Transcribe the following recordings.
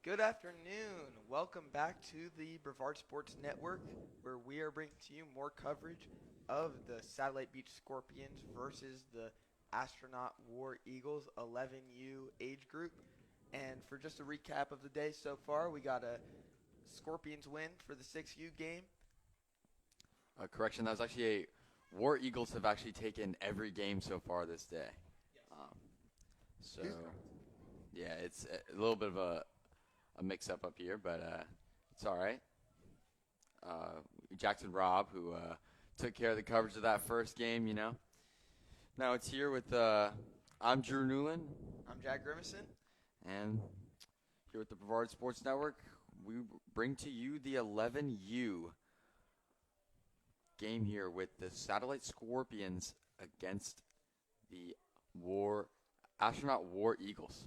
Good afternoon. Welcome back to the Brevard Sports Network, where we are bringing to you more coverage of the Satellite Beach Scorpions versus the Astronaut War Eagles 11U age group. And for just a recap of the day so far, we got a Scorpions win for the 6U game. Correction, that was actually a War Eagles have actually taken every game so far this day. So, yeah, it's a little bit of a mix-up up here, but it's all right. Jackson Robb, who took care of the coverage of that first game, you know. Now it's here with, I'm Drew Newland. I'm Jack Grimison. And here with the Brevard Sports Network, we bring to you the 11U game here with the Satellite Scorpions against the Astronaut War Eagles.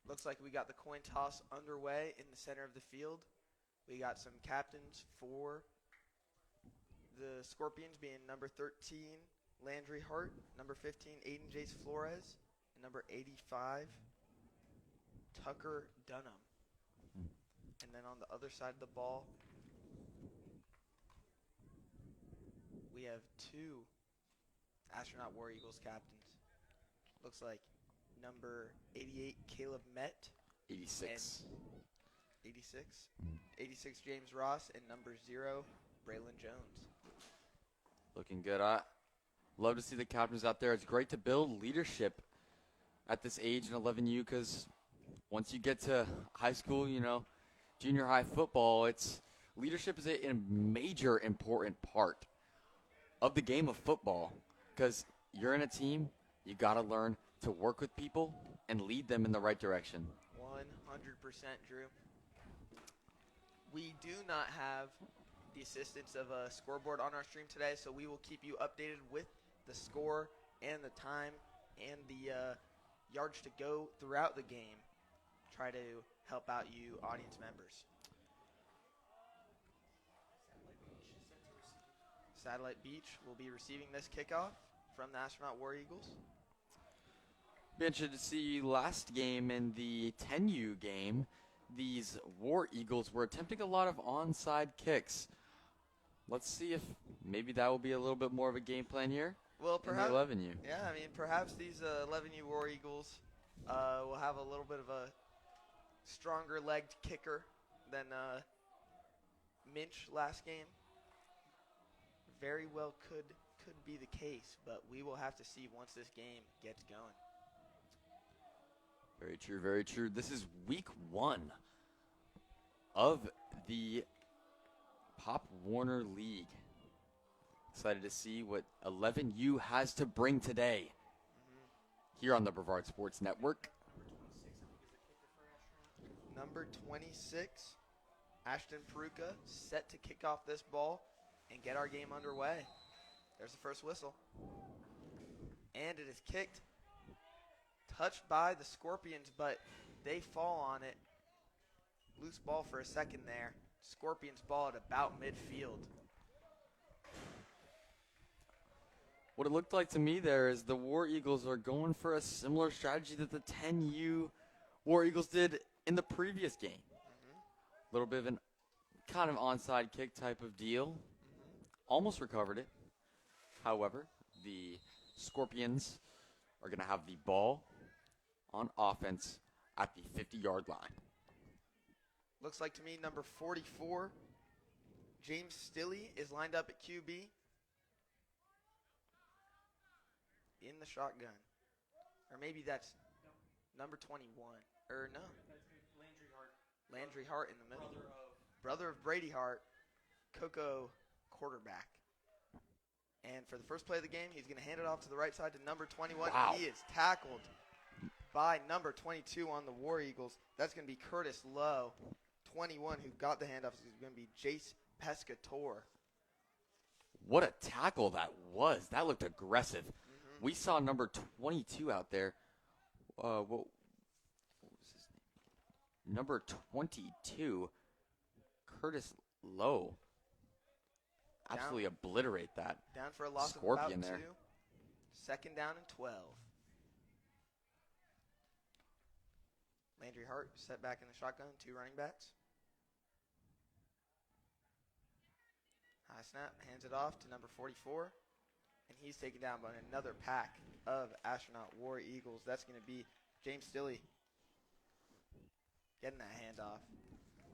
Looks like we got the coin toss underway in the center of the field. We got some captains for the Scorpions being number 13, Landry Hart, number 15, Aiden Jace Flores, and number 85, Tucker Dunham. And then on the other side of the ball, we have two Astronaut War Eagles captains. Looks like number 88, Caleb Met. 86. 86, James Ross, and number 0, Braylon Jones. Looking good. I love to see the captains out there. It's great to build leadership at this age in 11U because once you get to high school, you know, junior high football, leadership is a major important part of the game of football because you're in a team, you got to learn to work with people and lead them in the right direction. 100%, Drew. We do not have the assistance of a scoreboard on our stream today, so we will keep you updated with the score and the time and the yards to go throughout the game. Try to help out you audience members. Satellite Beach will be receiving this kickoff from the Astronaut War Eagles. Be interested to see last game in the 10U game. These War Eagles were attempting a lot of onside kicks. Let's see if maybe that will be a little bit more of a game plan here. Well, perhaps. In the 11U. Yeah, I mean, perhaps these 11U War Eagles will have a little bit of a stronger legged kicker than Minch last game. Very well could be the case, but we will have to see once this game gets going. Very true, very true. This is week 1 of the Pop Warner League. Excited to see what 11U has to bring today here on the Brevard Sports Network. Number 26, Ashton Peruka, set to kick off this ball and get our game underway. There's the first whistle. And it is kicked. Touched by the Scorpions, but they fall on it. Loose ball for a second there. Scorpions ball at about midfield. What it looked like to me there is the War Eagles are going for a similar strategy that the 10U War Eagles did in the previous game. A little bit of an kind of onside kick type of deal. Almost recovered it. However, the Scorpions are going to have the ball on offense at the 50-yard line. Looks like to me number 44, James Stilley, is lined up at QB. In the shotgun. Or maybe that's number 21. Or no. Landry Hart in the middle. Brother of Brady Hart, Coco quarterback. And for the first play of the game, he's going to hand it off to the right side to number 21. Wow. He is tackled by number 22 on the War Eagles. That's going to be Curtis Lowe. 21 who got the handoff is going to be Jace Pescator. What a tackle that was. That looked aggressive. We saw number 22 out there. What was his name? Number 22, Curtis Lowe. Absolutely obliterate that. Down for a loss Scorpion of about there. 2. Second down and 12. Landry Hart set back in the shotgun, 2 running backs. High snap, hands it off to number 44. And he's taken down by another pack of Astronaut War Eagles. That's going to be James Stilley getting that handoff.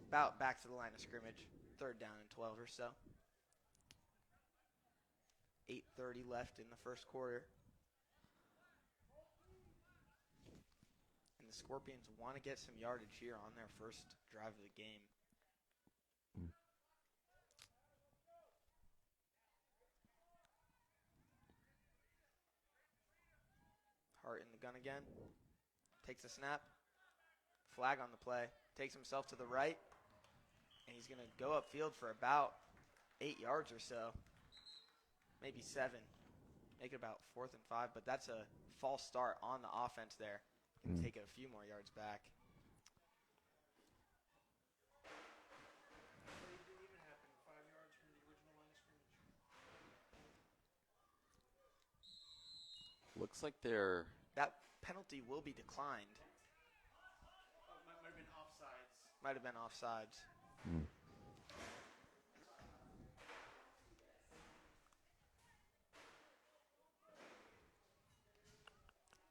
About back to the line of scrimmage. 3rd down and 12 or so. 8:30 left in the first quarter. And the Scorpions want to get some yardage here on their first drive of the game. Hart in the gun again. Takes a snap. Flag on the play. Takes himself to the right. And he's going to go upfield for about 8 yards or so. Maybe 7. Make it about 4th and 5. But that's a false start on the offense there. Can take it a few more yards back. Looks like they're... That penalty will be declined. Might have been offsides. Might have been offsides.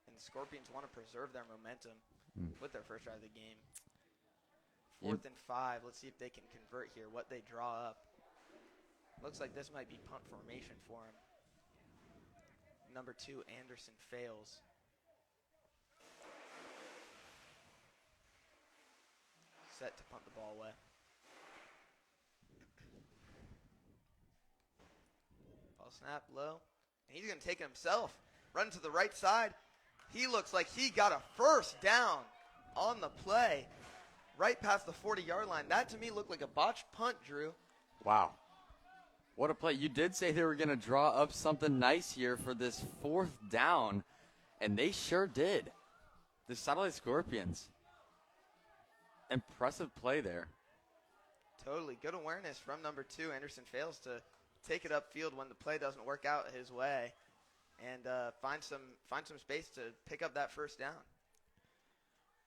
And the Scorpions want to preserve their momentum with their first drive of the game. 4th and 5. Let's see if they can convert here. What they draw up. Looks like this might be punt formation for them. Number 2, Anderson fails. Set to punt the ball away. Ball snap, low. And he's going to take it himself. Run to the right side. He looks like he got a first down on the play. Right past the 40-yard line. That to me looked like a botched punt, Drew. Wow. What a play. You did say they were going to draw up something nice here for this 4th down, and they sure did. The Satellite Scorpions. Impressive play there. Totally. Good awareness from number 2. Anderson fails to take it upfield when the play doesn't work out his way and find some space to pick up that first down.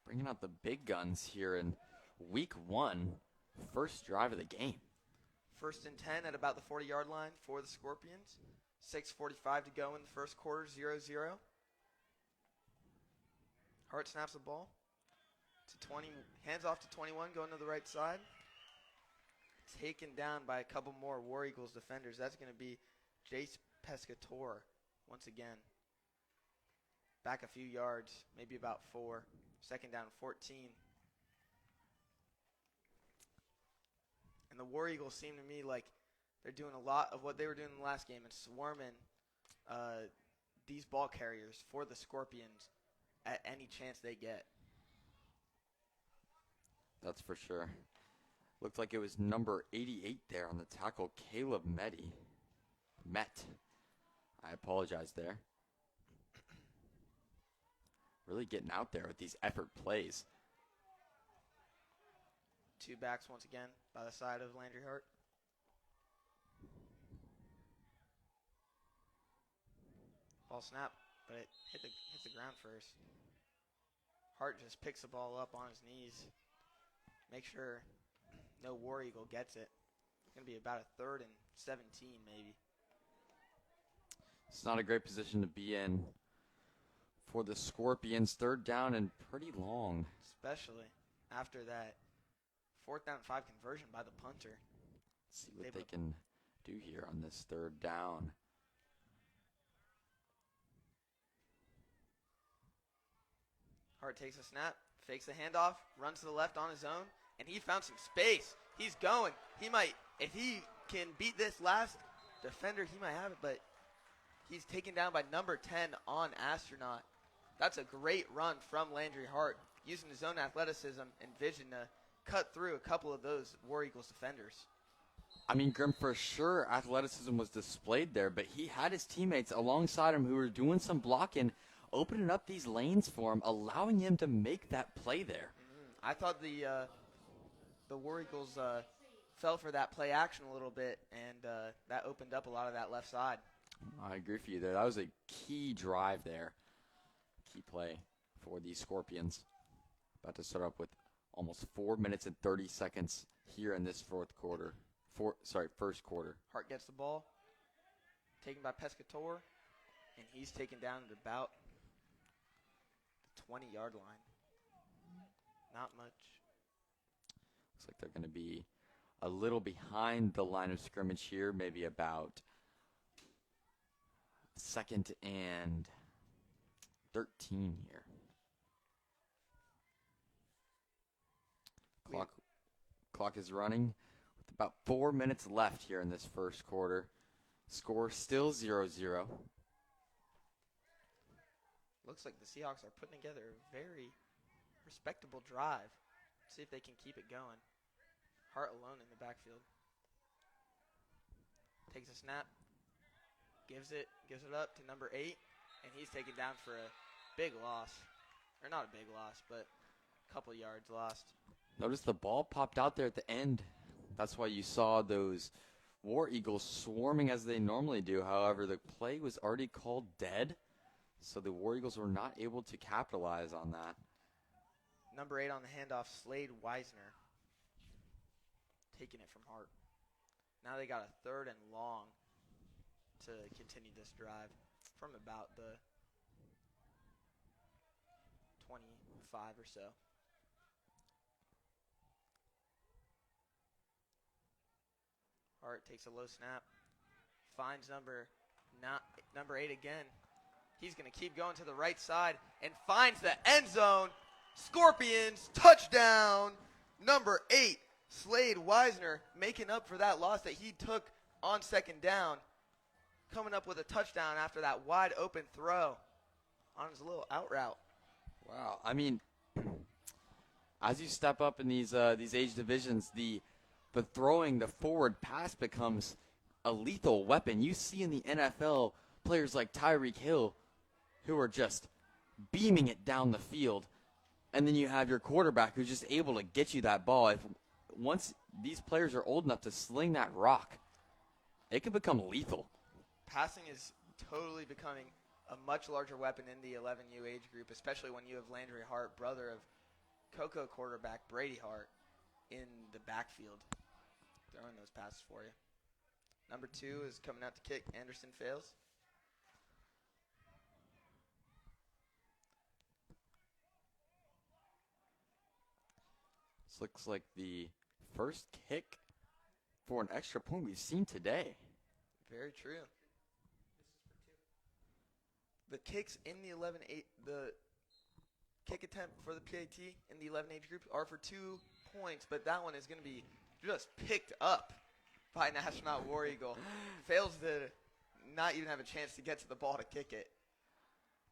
Bringing out the big guns here in week 1, first drive of the game. 1st and 10 at about the 40-yard line for the Scorpions. 6:45 to go in the first quarter, 0-0. Hart snaps the ball to 20, hands off to 21, going to the right side. Taken down by a couple more War Eagles defenders. That's going to be Jace Pescator once again. Back a few yards, maybe about 4. 2nd down, 14. And the War Eagles seem to me like they're doing a lot of what they were doing in the last game and swarming these ball carriers for the Scorpions at any chance they get. That's for sure. Looked like it was number 88 there on the tackle, Caleb Met. I apologize there. Really getting out there with these effort plays. 2 backs once again by the side of Landry Hart. Ball snap, but it hits the ground first. Hart just picks the ball up on his knees. Make sure no War Eagle gets it. It's going to be about a 3rd and 17 maybe. It's not a great position to be in for the Scorpions. 3rd down and pretty long. Especially after that 4th down and 5 conversion by the punter. Let's see what they can do here on this 3rd down. Hart takes a snap, fakes the handoff, runs to the left on his own, and he found some space. He's going. He might, if he can beat this last defender, he might have it, but he's taken down by number 10 on Astronaut. That's a great run from Landry Hart, using his own athleticism and vision to cut through a couple of those War Eagles defenders. I mean, Grim, for sure, athleticism was displayed there, but he had his teammates alongside him who were doing some blocking, opening up these lanes for him, allowing him to make that play there. I thought the War Eagles fell for that play action a little bit, and that opened up a lot of that left side. I agree with you there. That was a key drive there. Key play for the Scorpions. About to start up with almost 4 minutes and 30 seconds here in this first quarter. Hart gets the ball, taken by Pescatore, and he's taken down at about the 20-yard line. Not much. Looks like they're going to be a little behind the line of scrimmage here, maybe about 2nd and 13 here. Clock is running with about 4 minutes left here in this first quarter. Score still 0-0. Looks like the Seahawks are putting together a very respectable drive. See if they can keep it going. Hart alone in the backfield. Takes a snap. Gives it up to number 8, and he's taken down for a big loss. Or not a big loss, but a couple yards lost. Notice the ball popped out there at the end. That's why you saw those War Eagles swarming as they normally do. However, the play was already called dead, so the War Eagles were not able to capitalize on that. Number 8 on the handoff, Slade Wisner. Taking it from Hart. Now they got a 3rd and long to continue this drive from about the 25 or so. Hart takes a low snap, finds number 8 again. He's going to keep going to the right side and finds the end zone. Scorpions, touchdown. Number 8, Slade Wisner, making up for that loss that he took on 2nd down. Coming up with a touchdown after that wide open throw on his little out route. Wow. I mean, as you step up in these age divisions, the throwing, the forward pass becomes a lethal weapon. You see in the NFL players like Tyreek Hill who are just beaming it down the field. And then you have your quarterback who's just able to get you that ball. Once these players are old enough to sling that rock, it can become lethal. Passing is totally becoming a much larger weapon in the 11U age group, especially when you have Landry Hart, brother of Cocoa quarterback Brady Hart, in the backfield, throwing those passes for you. Number 2 is coming out to kick. Anderson fails. This looks like the first kick for an extra point we've seen today. Very true. The kicks in the 11-8, the kick attempt for the PAT in the 11 age group are for 2 points, but that one is going to be just picked up by an Astronaut War Eagle. Fails to not even have a chance to get to the ball to kick it.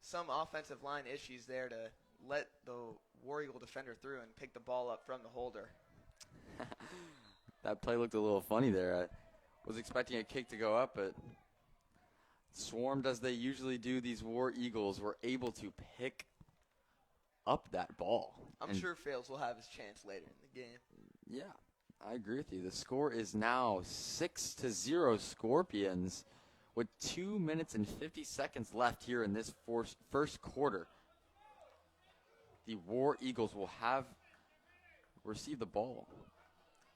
Some offensive line issues there to let the War Eagle defender through and pick the ball up from the holder. That play looked a little funny there. I was expecting a kick to go up, but swarmed as they usually do, these War Eagles were able to pick up that ball. I'm sure Fails will have his chance later in the game. Yeah, I agree with you. The score is now 6-0 Scorpions with 2 minutes and 50 seconds left here in this first quarter. The War Eagles will have received the ball.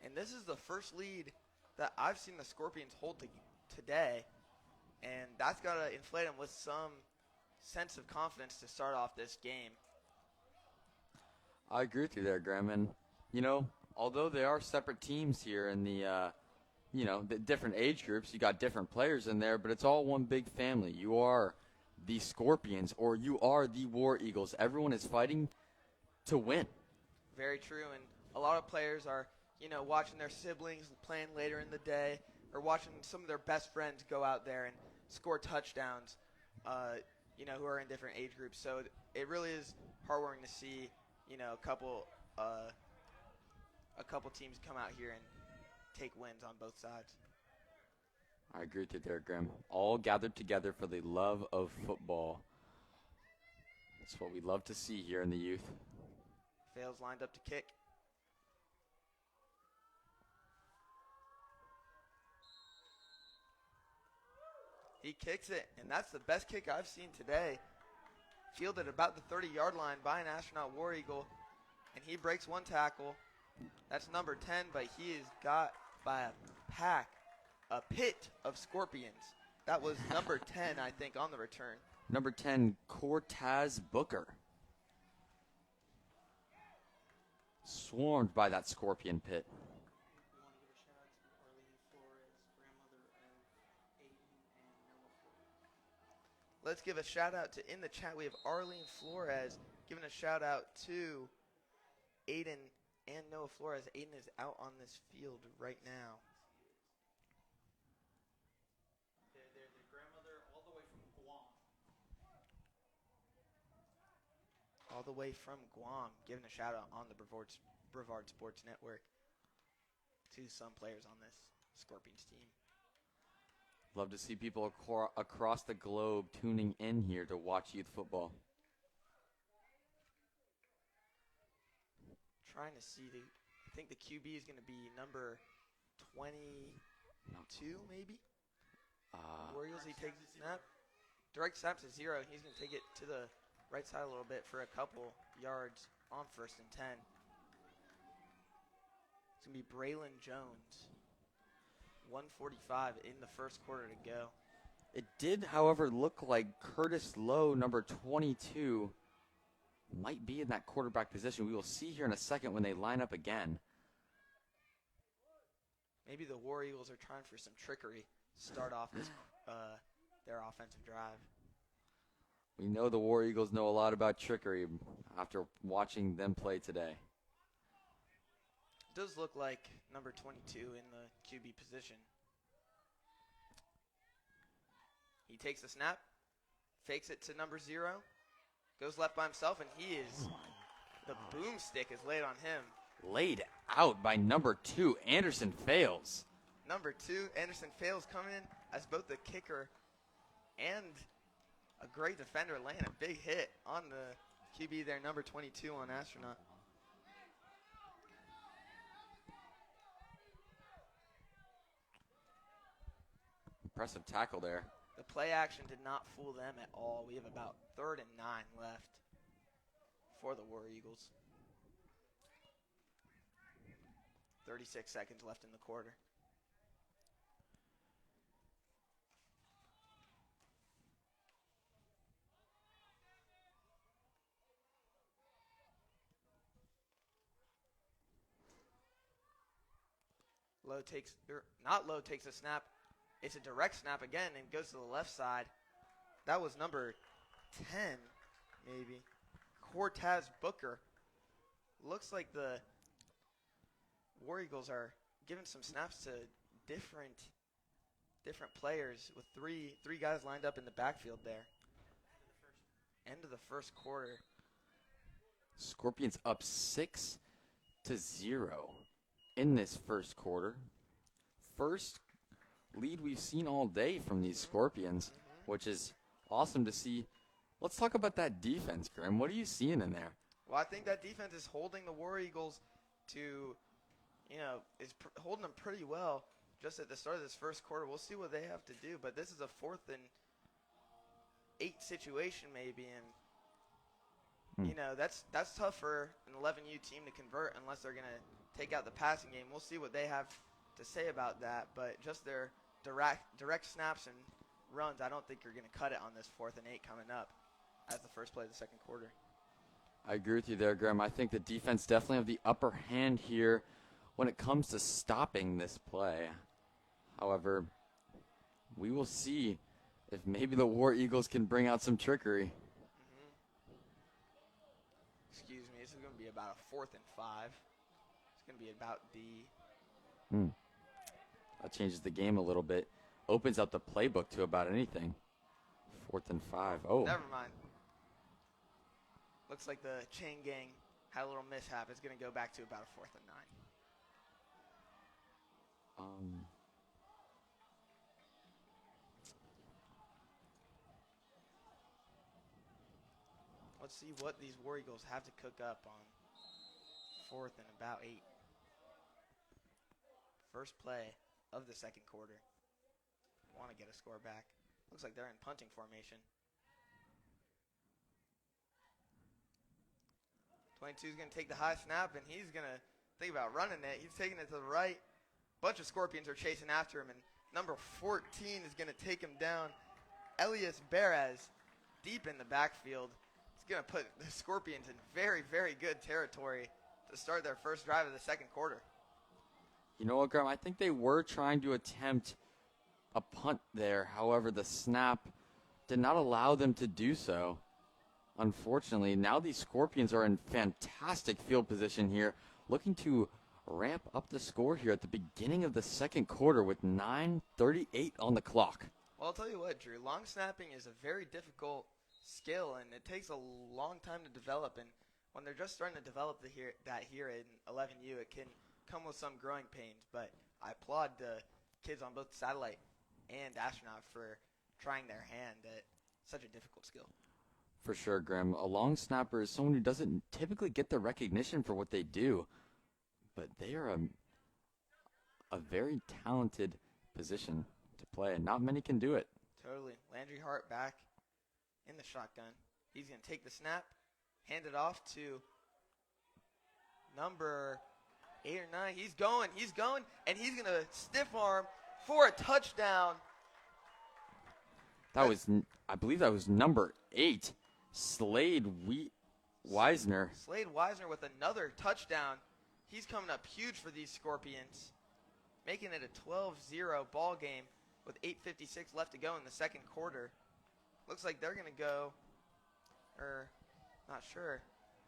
And this is the first lead that I've seen the Scorpions hold today. And that's got to inflate them with some sense of confidence to start off this game. I agree with you there, Graham. And, although they are separate teams here in the, the different age groups, you got different players in there, but it's all one big family. You are the Scorpions or you are the War Eagles. Everyone is fighting to win. Very true. And a lot of players are, watching their siblings playing later in the day or watching some of their best friends go out there and score touchdowns, who are in different age groups. So it really is heartwarming to see, a couple teams come out here and take wins on both sides. I agree with you there, Graham. All gathered together for the love of football. That's what we love to see here in the youth. Fails lined up to kick. He kicks it, and that's the best kick I've seen today. Fielded about the 30-yard line by an Astronaut War Eagle. And he breaks one tackle. That's number 10, but he is got by a pit of Scorpions. That was number 10, I think, on the return. Number 10, Cortez Booker. Swarmed by that Scorpion pit. Let's give a shout out to, in the chat, we have Arlene Flores giving a shout out to Aiden and Noah Flores. Aiden is out on this field right now. Their grandmother all the way from Guam. All the way from Guam, giving a shout out on the Brevard Sports Network to some players on this Scorpions team. Love to see people across the globe tuning in here to watch youth football. Trying to see I think the QB is going to be number 22, maybe. War Eagles, he takes the snap. Direct snap to 0. He's going to take it to the right side a little bit for a couple yards on 1st and 10. It's going to be Braylon Jones. 1:45 in the first quarter to go. It did, however, look like Curtis Lowe, number 22, might be in that quarterback position. We will see here in a second when they line up again. Maybe the War Eagles are trying for some trickery to start off this their offensive drive. We know the War Eagles know a lot about trickery after watching them play today. It does look like number 22 in the QB position. He takes the snap, fakes it to number 0, goes left by himself, and the boomstick is laid on him. Laid out by number 2, Anderson Fales. Number 2, Anderson Fales coming in as both the kicker and a great defender, laying a big hit on the QB there, number 22 on Astronaut. Impressive tackle there. The play action did not fool them at all. We have about 3rd and 9 left for the War Eagles. 36 seconds left in the quarter. Lowe takes a snap. It's a direct snap again and goes to the left side. That was number 10, maybe. Cortez Booker. Looks like the War Eagles are giving some snaps to different players with three guys lined up in the backfield there. End of the first quarter. Scorpions up 6-0 in this first quarter. First lead we've seen all day from these Scorpions, which is awesome to see. Let's talk about that defense, Grim. What are you seeing in there? Well, I think that defense is holding the War Eagles to, holding them pretty well just at the start of this first quarter. We'll see what they have to do, but this is a 4th and 8 situation maybe, and that's tough for an 11U team to convert unless they're going to take out the passing game. We'll see what they have to say about that, but just their direct snaps and runs, I don't think you're going to cut it on this 4th and 8 coming up as the first play of the second quarter. I agree with you there, Graham. I think the defense definitely have the upper hand here when it comes to stopping this play. However, we will see if maybe the War Eagles can bring out some trickery. Excuse me, this is going to be about a 4th and 5. It's going to be about the... That changes the game a little bit. Opens up the playbook to about anything. 4th and 5. Oh. Never mind. Looks like the chain gang had a little mishap. It's going to go back to about a 4th and 9. Let's see what these War Eagles have to cook up on 4th and about 8. First play of the second quarter. Want to get a score back. Looks like they're in punting formation. 22 is going to take the high snap, and he's going to think about running it. He's taking it to the right. Bunch of Scorpions are chasing after him, and number 14 is going to take him down. Elias Perez deep in the backfield. It's going to put the Scorpions in very, very good territory to start their first drive of the second quarter. You know what, Graham? I think they were trying to attempt a punt there. However, the snap did not allow them to do so. Unfortunately, now these Scorpions are in fantastic field position here, looking to ramp up the score here at the beginning of the second quarter with 9:38 on the clock. Well, I'll tell you what, Drew, long snapping is a very difficult skill, and it takes a long time to develop. And when they're just starting to develop that here in 11U, it can come with some growing pains. But I applaud the kids on both Satellite and Astronaut for trying their hand at such a difficult skill. For sure, Graham. A long snapper is someone who doesn't typically get the recognition for what they do, but they are a very talented position to play, and not many can do it. Totally. Landry Hart back in the shotgun. He's going to take the snap, hand it off to number 8 or 9. He's going, and he's going to stiff arm for a touchdown. That was, I believe that was number 8, Slade Wiesner. Slade Wiesner with another touchdown. He's coming up huge for these Scorpions, making it a 12-0 ball game with 8:56 left to go in the second quarter. Looks like they're going to go, or not sure.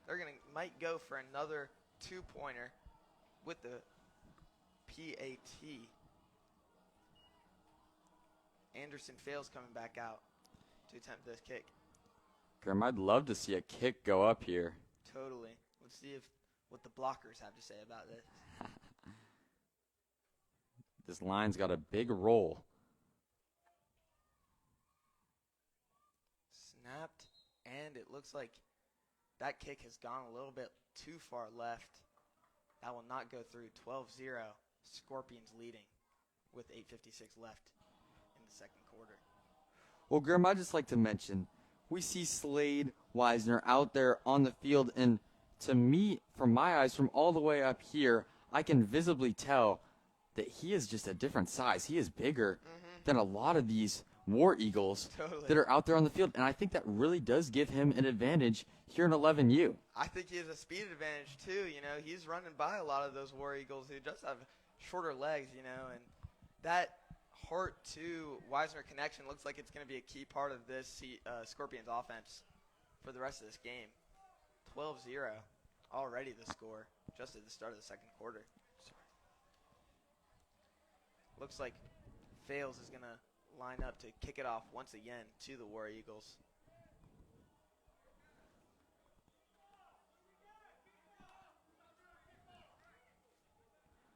They're might go for another two-pointer with the PAT. Anderson Fails coming back out to attempt this kick. Graham, I'd love to see a kick go up here. Totally. Let's see what the blockers have to say about this. This line's got a big roll. Snapped, and it looks like that kick has gone a little bit too far left. That will not go through. 12-0, Scorpions leading with 8:56 left in the second quarter. Well, Graham, I'd just like to mention, we see Slade Wiesner out there on the field, and to me, from my eyes, from all the way up here, I can visibly tell that he is just a different size. He is bigger than a lot of these War Eagles that are out there on the field, and I think that really does give him an advantage here in 11U. I think he has a speed advantage too. You know, he's running by a lot of those War Eagles who just have shorter legs, you know, and that Hart to Wiesner connection looks like it's going to be a key part of this Scorpions offense for the rest of this game. 12-0 already the score just at the start of the second quarter. Looks like Fails is going to line up to kick it off once again to the War Eagles.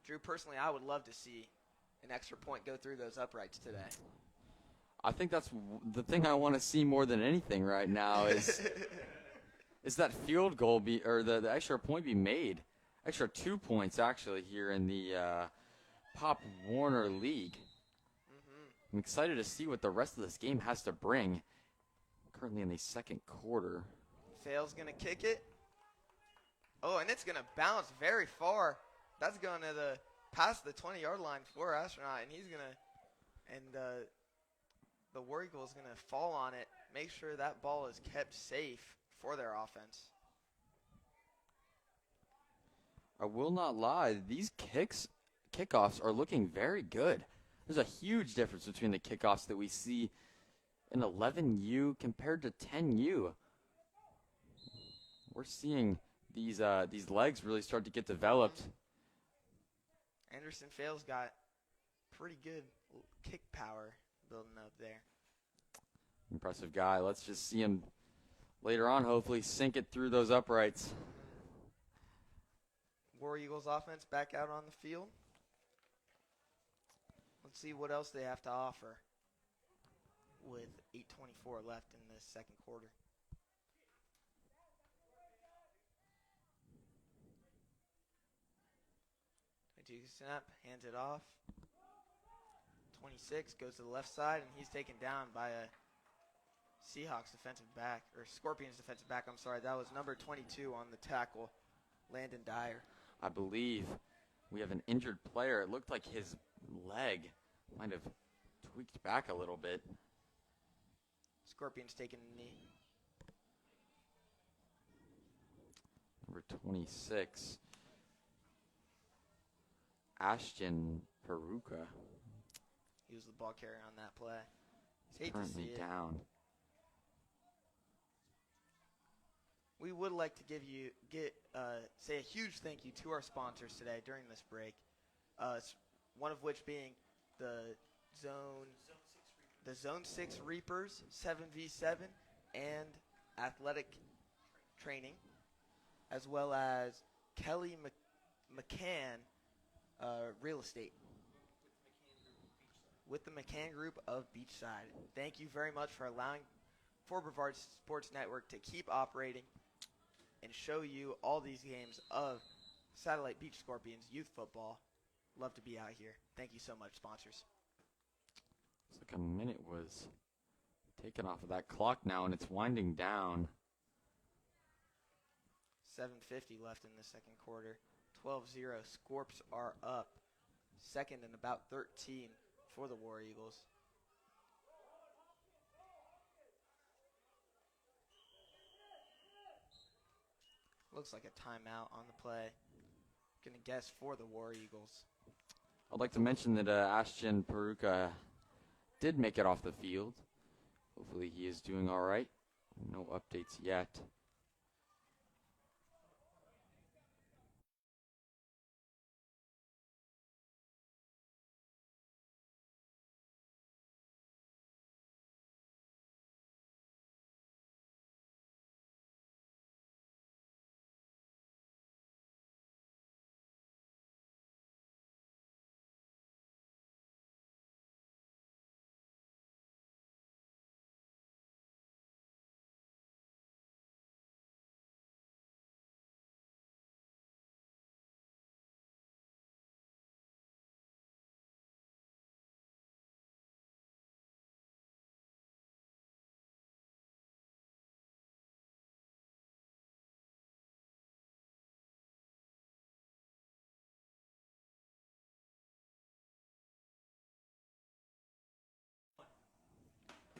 Drew, personally, I would love to see an extra point go through those uprights today. I think that's the thing I want to see more than anything right now is is that field goal the extra point be made. Extra 2 points actually here in the Pop Warner League. I'm excited to see what the rest of this game has to bring. Currently in the second quarter. Fails going to kick it. Oh, and it's going to bounce very far. That's going to past the 20-yard line for Astronaut, and he's going to, and the War Eagle is going to fall on it, make sure that ball is kept safe for their offense. I will not lie, these kickoffs are looking very good. There's a huge difference between the kickoffs that we see in 11U compared to 10U. We're seeing these legs really start to get developed. Anderson Fails got pretty good kick power building up there. Impressive guy. Let's just see him later on hopefully sink it through those uprights. War Eagles offense back out on the field. Let's see what else they have to offer with 8:24 left in this second quarter. Snap, hands it off. 26 goes to the left side, and he's taken down by a Seahawks defensive back, or Scorpions defensive back, I'm sorry. That was number 22 on the tackle, Landon Dyer. I believe we have an injured player. It looked like his leg might have tweaked back a little bit. Scorpions taking a knee. Number 26, Ashton Peruka. He was the ball carrier on that play. Hate to Currently see it. down. We would like to say a huge thank you to our sponsors today during this break. One of which being the Zone 6 Reapers, 7v7, and athletic training, as well as Kelly McCann Real Estate with the McCann Group of Beachside. Thank you very much for allowing Fort Brevard Sports Network to keep operating and show you all these games of Satellite Beach Scorpions youth football. Love to be out here. Thank you so much, sponsors. It's like a minute was taken off of that clock now, and it's winding down. 7:50 left in the second quarter. 12-0. Scorps are up. Second and about 13 for the War Eagles. Looks like a timeout on the play. Gonna guess for the War Eagles. I'd like to mention that Ashton Peruka did make it off the field. Hopefully he is doing all right. No updates yet.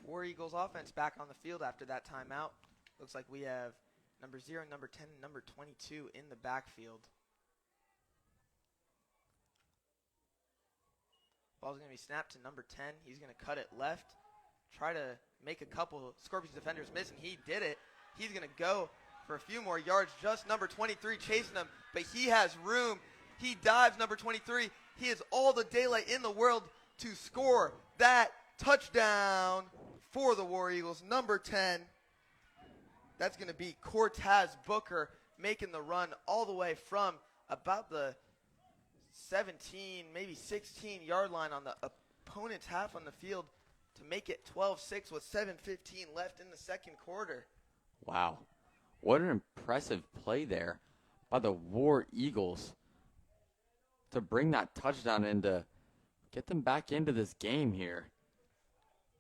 War Eagles offense back on the field after that timeout. Looks like we have number 0, number 10, and number 22 in the backfield. Ball's going to be snapped to number 10. He's going to cut it left. Try to make a couple Scorpions defenders miss, and he did it. He's going to go for a few more yards. Just number 23 chasing him, but he has room. He dives, number 23. He has all the daylight in the world to score that touchdown for the War Eagles. Number 10. That's going to be Cortez Booker making the run all the way from about the 17, maybe 16-yard line on the opponent's half on the field to make it 12-6 with 7:15 left in the second quarter. Wow. What an impressive play there by the War Eagles to bring that touchdown and to get them back into this game here.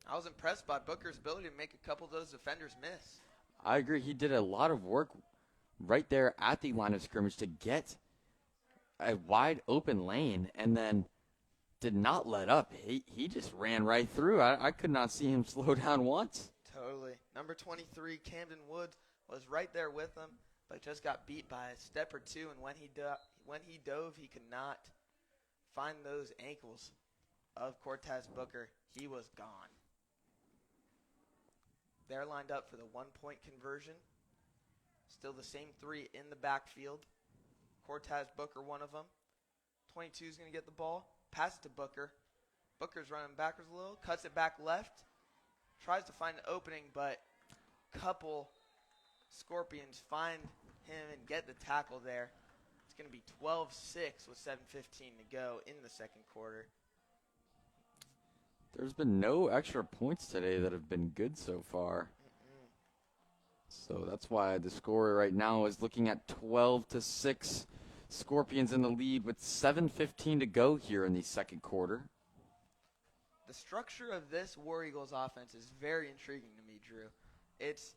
I was impressed by Booker's ability to make a couple of those defenders miss. I agree. He did a lot of work right there at the line of scrimmage to get a wide open lane and then did not let up. He just ran right through. I could not see him slow down once. Totally. Number 23, Camden Woods, was right there with him, but just got beat by a step or two, and when he dove, he could not find those ankles of Cortez Booker. He was gone. They're lined up for the one-point conversion. Still the same three in the backfield. Cortez Booker, one of them. 22 is going to get the ball. Pass it to Booker. Booker's running backwards a little. Cuts it back left. Tries to find an opening, but couple Scorpions find him and get the tackle there. It's going to be 12-6 with 7:15 to go in the second quarter. There's been no extra points today that have been good so far. So that's why the score right now is looking at 12-6. Scorpions in the lead with 7:15 to go here in the second quarter. The structure of this War Eagles offense is very intriguing to me, Drew. It's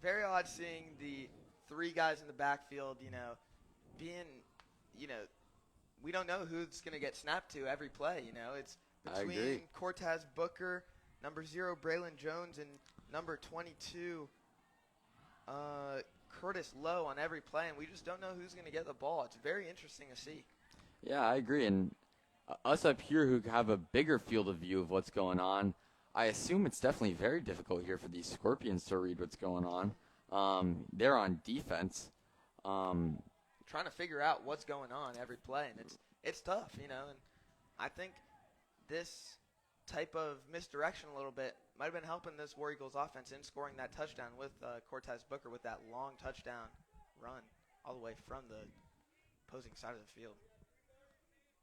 very odd seeing the 3 guys in the backfield, being, we don't know who's going to get snapped to every play, It's I agree. between Cortez Booker, number 0, Braylon Jones, and number 22, Curtis Lowe on every play, and we just don't know who's going to get the ball. It's very interesting to see. Yeah, I agree. And us up here who have a bigger field of view of what's going on, I assume it's definitely very difficult here for these Scorpions to read what's going on. They're on defense. Trying to figure out what's going on every play, and it's tough, and I think this type of misdirection a little bit might have been helping this War Eagles offense in scoring that touchdown with Cortez Booker with that long touchdown run all the way from the opposing side of the field.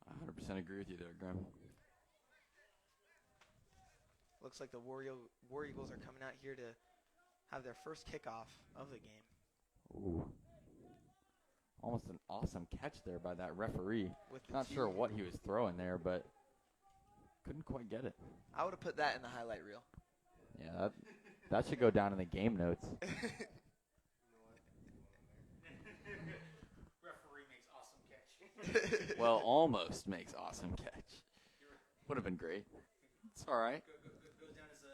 I 100% agree with you there, Graham. Looks like the War Eagles are coming out here to have their first kickoff of the game. Ooh. Almost an awesome catch there by that referee. With the Not sure what he was throwing there, but couldn't quite get it. I would have put that in the highlight reel. Yeah, that should go down in the game notes. Referee makes awesome catch. Well, almost makes awesome catch. Would have been great. It's all right. Goes down as an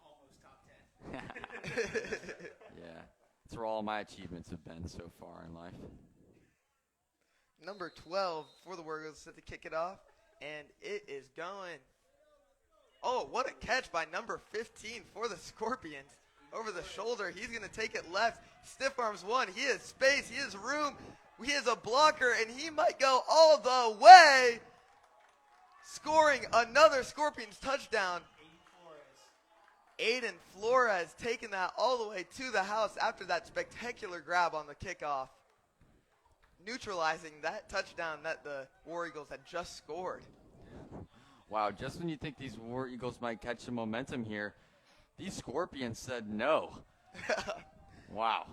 almost top 10. Yeah, that's where all my achievements have been so far in life. Number 12 for the War Eagles set to kick it off, and it is going. Oh, what a catch by number 15 for the Scorpions. Over the shoulder, he's going to take it left. Stiff arms one. He has space. He has room. He is a blocker, and he might go all the way, scoring another Scorpions touchdown. Aiden Flores taking that all the way to the house after that spectacular grab on the kickoff, neutralizing that touchdown that the War Eagles had just scored. Wow, just when you think these War Eagles might catch some momentum here, these Scorpions said no. Wow.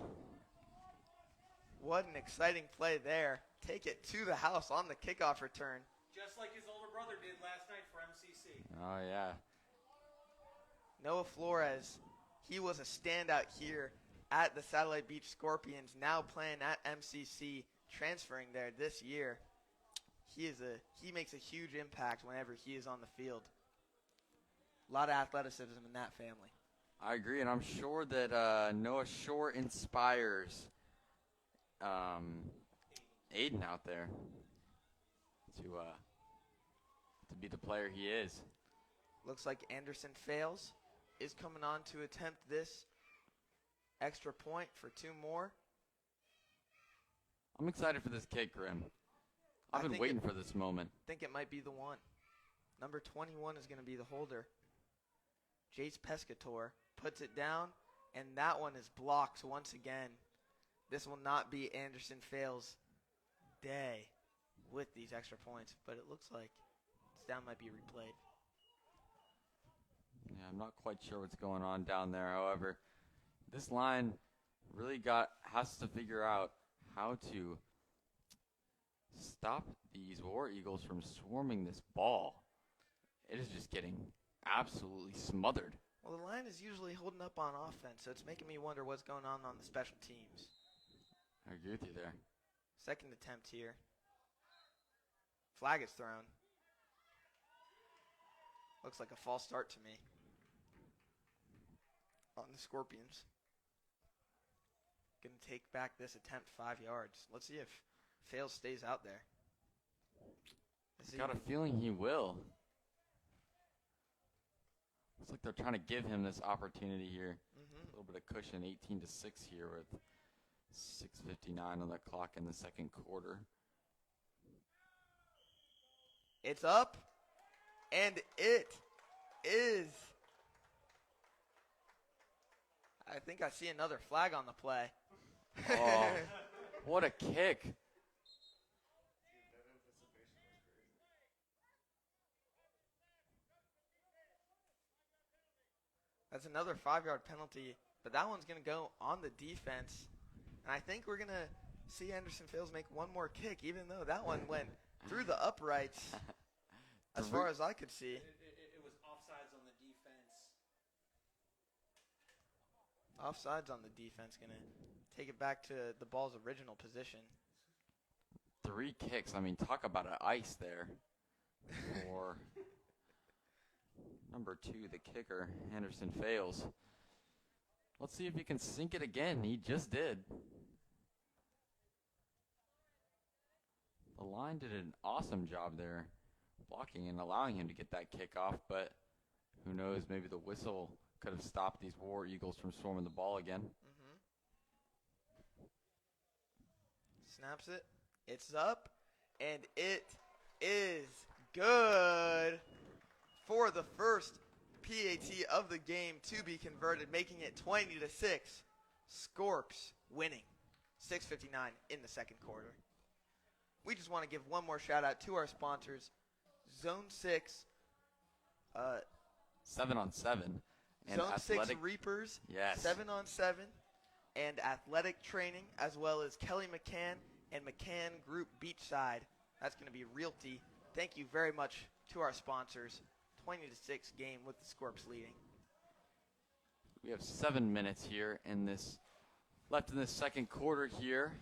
What an exciting play there. Take it to the house on the kickoff return. Just like his older brother did last night for MCC. Oh, yeah. Noah Flores, he was a standout here at the Satellite Beach Scorpions, now playing at MCC, transferring there this year. He makes a huge impact whenever he is on the field. A lot of athleticism in that family. I agree, and I'm sure that Noah Shore inspires Aiden out there to be the player he is. Looks like Anderson Fails is coming on to attempt this extra point for 2 more. I'm excited for this kick, Grim. I've been waiting for this moment. I think it might be the one. Number 21 is going to be the holder. Jace Pescator puts it down, and that one is blocked once again. This will not be Anderson Fails' day with these extra points, but it looks like this down might be replayed. Yeah, I'm not quite sure what's going on down there. However, this line really has to figure out how to stop these War Eagles from swarming this ball. It is just getting absolutely smothered. Well, the line is usually holding up on offense, so it's making me wonder what's going on the special teams. I agree with you there. Second attempt here. Flag is thrown. Looks like a false start to me on the Scorpions. Going to take back this attempt 5 yards. Let's see if Fails stays out there. I've got a feeling he will. Looks like they're trying to give him this opportunity here. A little bit of cushion, 18-6 here with 6:59 on the clock in the second quarter. It's up, and it is. I think I see another flag on the play. Oh, what a kick. That's another 5-yard penalty, but that one's going to go on the defense. And I think we're going to see Anderson Fails make one more kick, even though that one went through the uprights as far as I could see. It was offside Offsides on the defense, going to take it back to the ball's original position. 3 kicks. I mean, talk about an ice there. For number 2, the kicker, Henderson fails. Let's see if he can sink it again. He just did. The line did an awesome job there blocking and allowing him to get that kick off, but who knows, maybe the whistle could have stopped these War Eagles from swarming the ball again. Snaps it. It's up, and it is good for the first PAT of the game to be converted, making it 20-6. Scorps winning 6:59 in the second quarter. We just want to give one more shout out to our sponsors, Zone 6, 7-on-7, and Zone athletic. 6 Reapers, Yes. 7-on-7, and athletic training, as well as Kelly McCann and McCann Group Beachside. That's going to be Realty. Thank you very much to our sponsors. 20-6 game with the Scorps leading. We have 7 minutes here in this left in this second quarter here.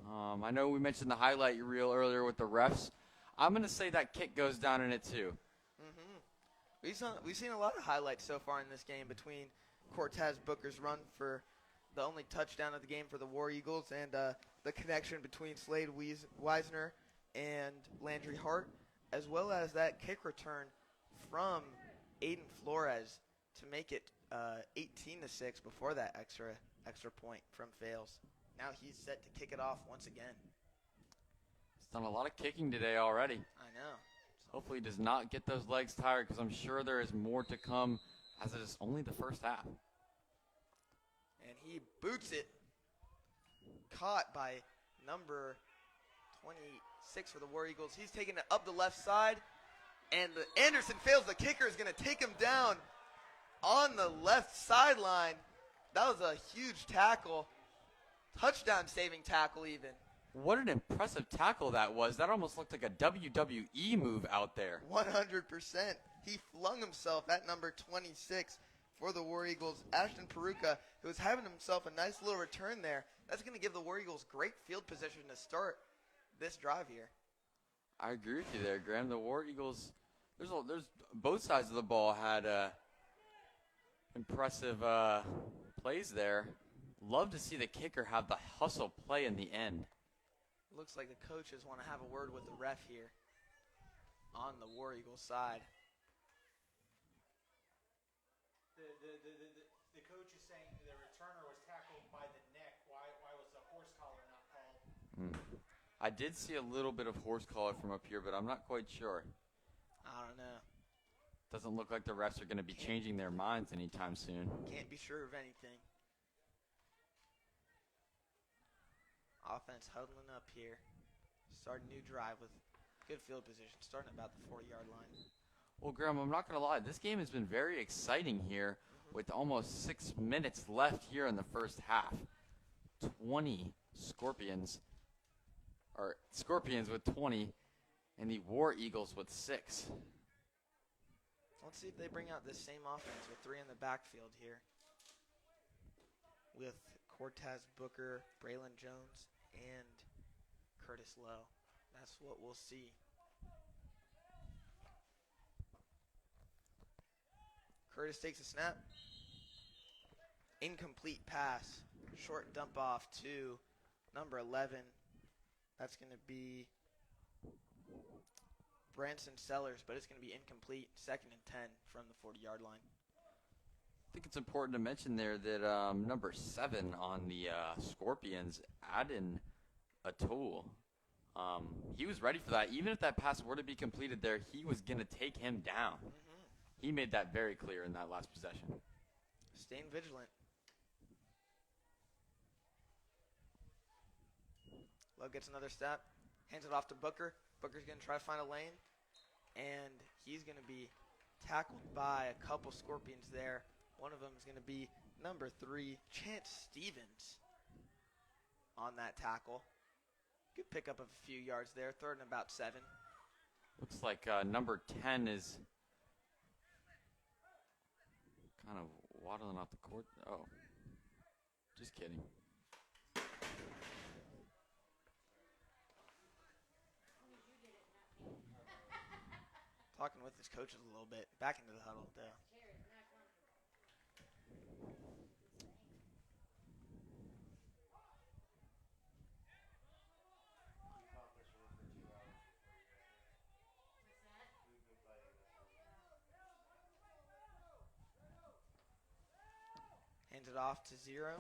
I know we mentioned the highlight reel earlier with the refs. I'm going to say that kick goes down in it too. We've seen a lot of highlights so far in this game between Cortez Booker's run for the only touchdown of the game for the War Eagles and the connection between Slade Wiesner and Landry Hart, as well as that kick return from Aiden Flores to make it 18-6 before that extra point from Fales. Now he's set to kick it off once again. He's done a lot of kicking today already. I know. Hopefully he does not get those legs tired, because I'm sure there is more to come, as it is only the first half. And he boots it. Caught by number 26 for the War Eagles. He's taking it up the left side. And Anderson fails. The kicker is going to take him down on the left sideline. That was a huge tackle. Touchdown saving tackle even. What an impressive tackle that was. That almost looked like a WWE move out there. 100%. He flung himself at number 26 for the War Eagles, Ashton Peruka, who was having himself a nice little return there. That's going to give the War Eagles great field position to start this drive here. I agree with you there, Graham. The War Eagles, there's both sides of the ball had impressive plays there. Love to see the kicker have the hustle play in the end. Looks like the coaches want to have a word with the ref here on the War Eagles side. The coach is saying the returner was tackled by the neck. Why was the horse collar not called? I did see a little bit of horse collar from up here, but I'm not quite sure. I don't know. Doesn't look like the refs are going to be changing their minds anytime soon. Can't be sure of anything. Offense huddling up here. Starting a new drive with good field position. Starting about the 40-yard line. Well, Graham, I'm not going to lie. This game has been very exciting here with almost 6 minutes left here in the first half. 20 Scorpions with 20, and the War Eagles with 6. Let's see if they bring out this same offense with 3 in the backfield here. With Cortez Booker, Braylon Jones, and Curtis Lowe. That's what we'll see. Curtis takes a snap. Incomplete pass. Short dump off to number 11. That's going to be Branson Sellers, but it's going to be incomplete. 2nd and 10 from the 40-yard line. I think it's important to mention there that number 7 on the Scorpions, Adin Atul, he was ready for that. Even if that pass were to be completed there, he was going to take him down. He made that very clear in that last possession. Staying vigilant. Lowe gets another step, hands it off to Booker. Booker's going to try to find a lane, and he's going to be tackled by a couple Scorpions there. One of them is going to be number 3, Chance Stevens, on that tackle. Good pickup of a few yards there, 3rd and about 7. Looks like number 10 is kind of waddling off the court. Oh, Just kidding. Talking with his coaches a little bit. Back into the huddle, though. Hands it off to Zero.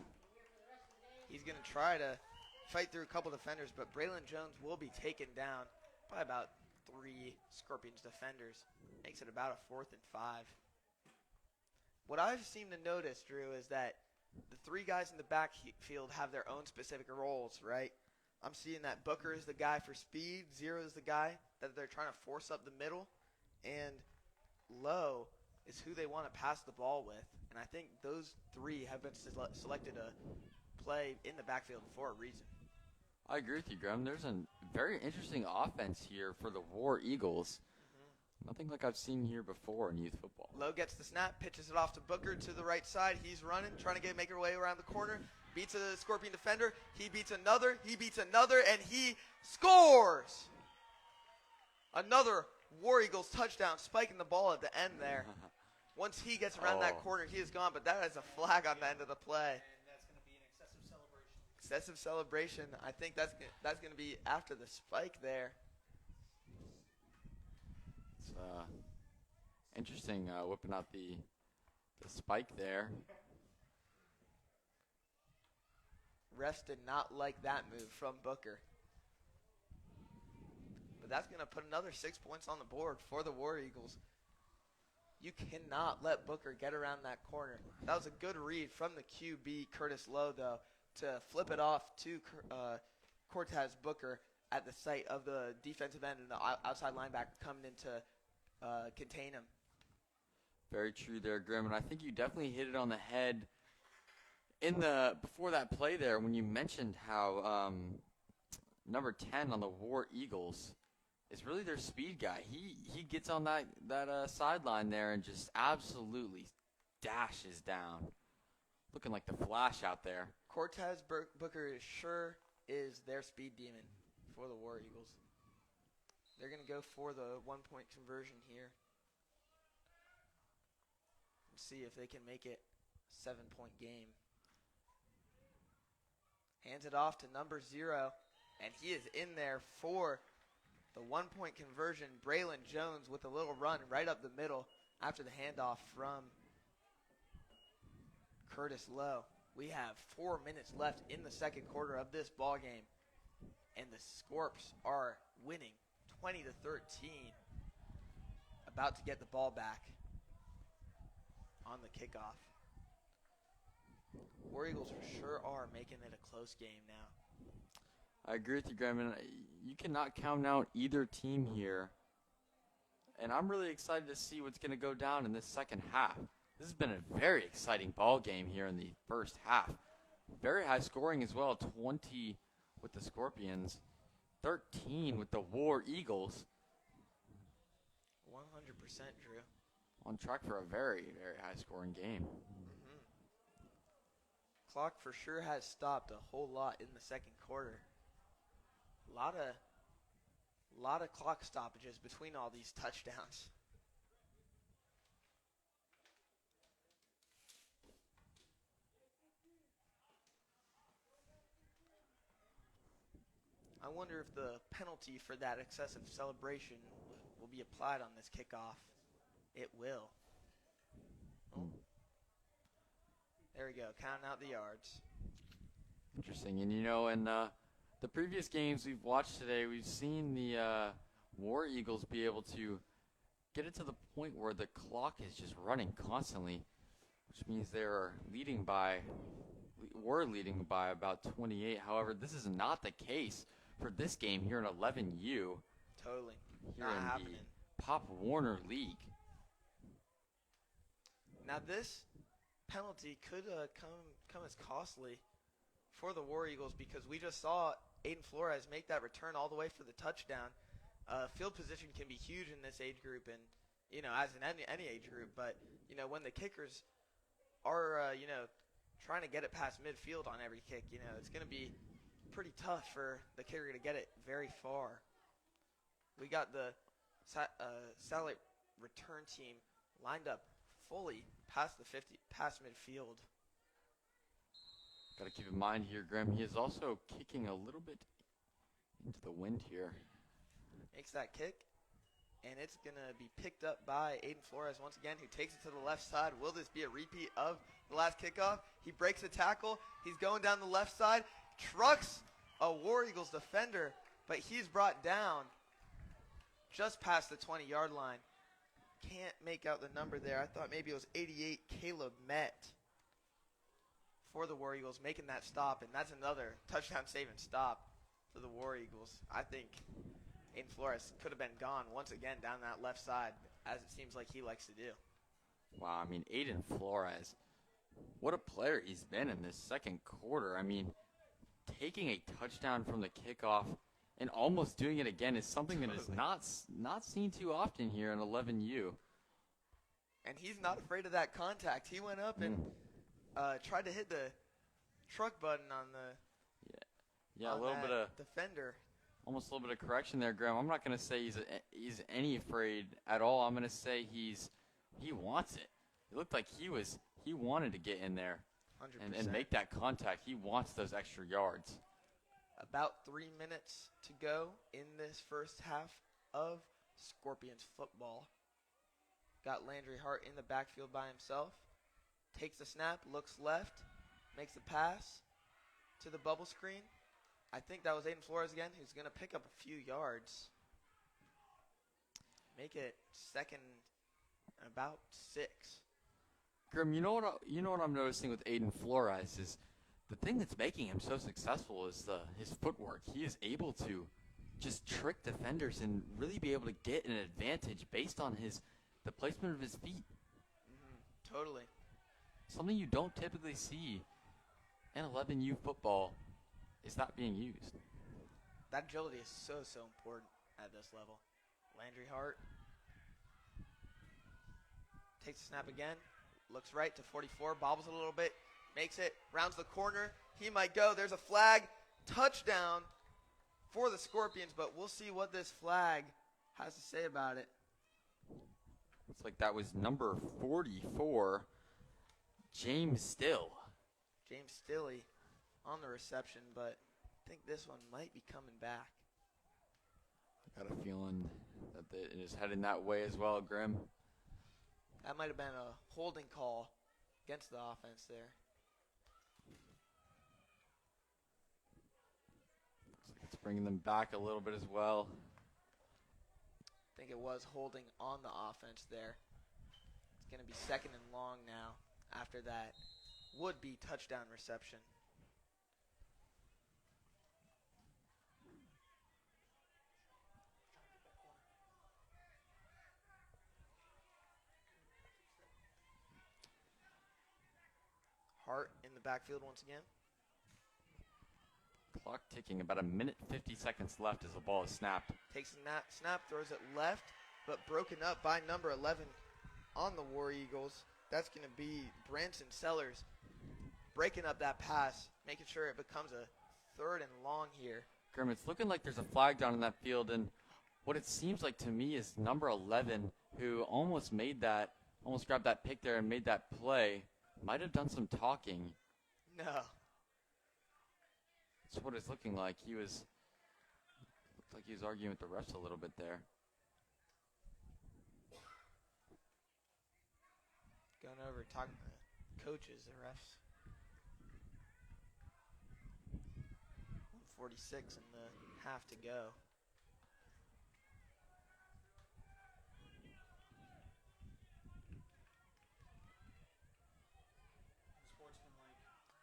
He's going to try to fight through a couple defenders, but Braylon Jones will be taken down by about 3 Scorpions defenders. Makes it about a 4th and 5. What I've seemed to notice, Drew, is that the 3 guys in the backfield have their own specific roles, right? I'm seeing that Booker is the guy for speed, Zero is the guy that they're trying to force up the middle, and Low is who they want to pass the ball with. And I think those 3 have been selected to play in the backfield for a reason. I agree with you, Graham. There's a very interesting offense here for the War Eagles. Nothing like I've seen here before in youth football. Low gets the snap, pitches it off to Booker to the right side. He's running, trying to make her way around the corner. Beats a Scorpion defender. He beats another, and he scores! Another War Eagles touchdown, spiking the ball at the end there. Once he gets around that corner, he is gone, but that is a flag on the end of the play. And that's going to be an excessive celebration. Excessive celebration. I think that's going to be after the spike there. It's interesting whipping out the spike there. Refs did not like that move from Booker. But that's going to put another 6 points on the board for the War Eagles. You cannot let Booker get around that corner. That was a good read from the QB, Curtis Lowe, though, to flip it off to Cortez Booker at the site of the defensive end and the outside linebacker coming in to contain him. Very true there, Grim. And I think you definitely hit it on the head before that play there when you mentioned how number 10 on the War Eagles is really their speed guy. He gets on that sideline there and just absolutely dashes down. Looking like the Flash out there. Cortez Booker is their speed demon for the War Eagles. They're going to go for the 1-point conversion here. See if they can make it a 7-point game. Hands it off to number 0, and he is in there for the 1-point conversion. Braylon Jones with a little run right up the middle after the handoff from Curtis Lowe. We have 4 minutes left in the second quarter of this ball game, and the Scorps are winning 20-13. About to get the ball back on the kickoff. War Eagles for sure are making it a close game now. I agree with you, Graham. And you cannot count out either team here. And I'm really excited to see what's going to go down in this second half. This has been a very exciting ball game here in the first half. Very high scoring as well, 20 with the Scorpions, 13 with the War Eagles. 100%, Drew. On track for a very, very high scoring game. Clock for sure has stopped a whole lot in the second quarter. A lot of clock stoppages between all these touchdowns. I wonder if the penalty for that excessive celebration will be applied on this kickoff. It will. Oh. There we go, counting out the yards. Interesting. And, in the previous games we've watched today, we've seen the War Eagles be able to get it to the point where the clock is just running constantly, which means were leading by about 28. However, this is not the case for this game here in 11U. Totally. Here Not in happening. the Pop Warner League. Now this penalty could come as costly for the War Eagles because we just saw Aiden Flores make that return all the way for the touchdown. Field position can be huge in this age group and, as in any age group. But, when the kickers are, trying to get it past midfield on every kick. You know, it's going to be pretty tough for the kicker to get it very far. We got the satellite return team lined up fully past the 50, past midfield. Got to keep in mind here, Grim, he is also kicking a little bit into the wind here. Makes that kick, and it's going to be picked up by Aiden Flores once again, who takes it to the left side. Will this be a repeat of the last kickoff? He breaks a tackle. He's going down the left side, trucks a War Eagles defender, but he's brought down just past the 20-yard line. Can't make out the number there. I thought maybe it was 88, Caleb Met for the War Eagles, making that stop, and that's another touchdown save and stop for the War Eagles. I think Aiden Flores could have been gone once again down that left side, as it seems like he likes to do. Wow, I mean, Aiden Flores, what a player he's been in this second quarter. I mean, taking a touchdown from the kickoff and almost doing it again is something that is not seen too often here in 11U. And he's not afraid of that contact. He went up and tried to hit the truck button on the a little bit of defender. Almost a little bit of correction there, Graham. I'm not going to say he's any afraid at all. I'm going to say he wants it. It looked like he wanted to get in there 100%. and make that contact. He wants those extra yards. About 3 minutes to go in this first half of Scorpions football. Got Landry Hart in the backfield by himself. Takes the snap, looks left, makes the pass to the bubble screen. I think that was Aiden Flores again, who's going to pick up a few yards. Make it second and about 6. Grim, you know what I'm noticing with Aiden Flores is the thing that's making him so successful is his footwork. He is able to just trick defenders and really be able to get an advantage based on the placement of his feet. Totally. Something you don't typically see in 11U football is not being used. That agility is so important at this level. Landry Hart takes the snap again, looks right to 44, bobbles a little bit, makes it, rounds the corner. He might go. There's a flag. Touchdown for the Scorpions, but we'll see what this flag has to say about it. Looks like that was number 44, James Still. James Stilley on the reception, but I think this one might be coming back. I got a feeling that it is heading that way as well, Grim. That might have been a holding call against the offense there. Looks like it's bringing them back a little bit as well. I think it was holding on the offense there. It's going to be second and long now after that would-be touchdown reception. Hart in the backfield once again. Clock ticking, about a minute 50 seconds left as the ball is snapped. Takes a snap, throws it left, but broken up by number 11 on the War Eagles. That's going to be Branson Sellers breaking up that pass, making sure it becomes a third and long here. Grim, it's looking like there's a flag down in that field, and what it seems like to me is number 11, who almost grabbed that pick there and made that play, might have done some talking. No. That's what it's looking like. Looked like he was arguing with the refs a little bit there. Going over talking to the coaches, the refs. 1:46 in the half to go.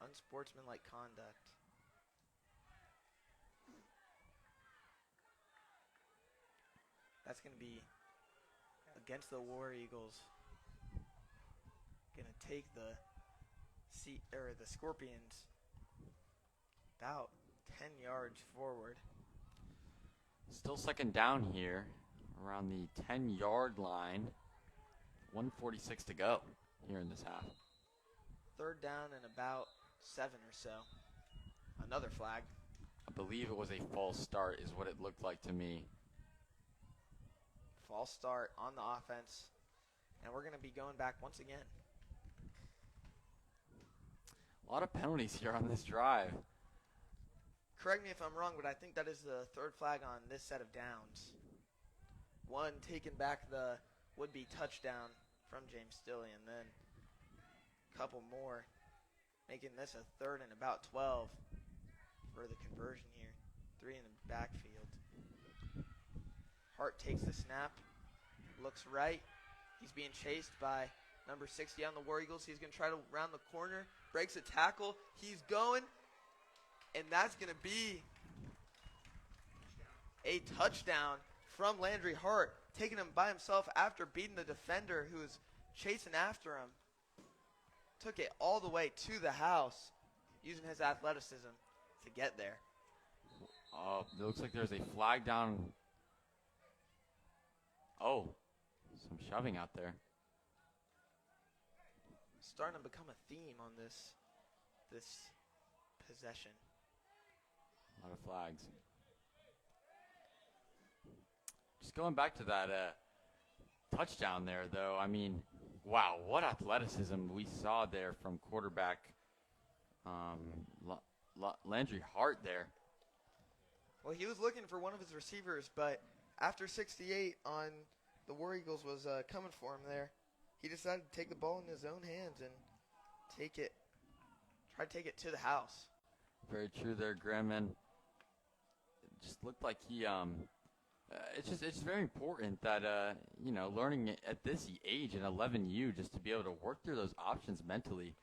Unsportsmanlike conduct. That's going to be against the War Eagles. Going to take the Scorpions about 10 yards forward. Still second down here around the 10-yard line. 1:46 to go here in this half. 3rd down and about 7 or so. Another flag. I believe it was a false start is what it looked like to me. False start on the offense. And we're going to be going back once again. A lot of penalties here on this drive. Correct me if I'm wrong, but I think that is the 3rd flag on this set of downs. One taking back the would-be touchdown from James Stilley, and then a couple more, making this a 3rd and about 12 for the conversion here. 3 in the backfield. Hart takes the snap, looks right. He's being chased by number 60 on the War Eagles. He's going to try to round the corner, breaks a tackle. He's going, and that's going to be a touchdown from Landry Hart, taking him by himself after beating the defender who was chasing after him. Took it all the way to the house, using his athleticism to get there. Oh, it looks like there's a flag down. Oh, some shoving out there. Starting to become a theme on this possession. A lot of flags. Just going back to that touchdown there, though, I mean, wow, what athleticism we saw there from quarterback Landry Hart there. Well, he was looking for one of his receivers, but after 68 on the War Eagles was coming for him there, he decided to take the ball in his own hands and try to take it to the house. Very true there, Grim, and it just looked like he it's very important that learning at this age in 11U just to be able to work through those options mentally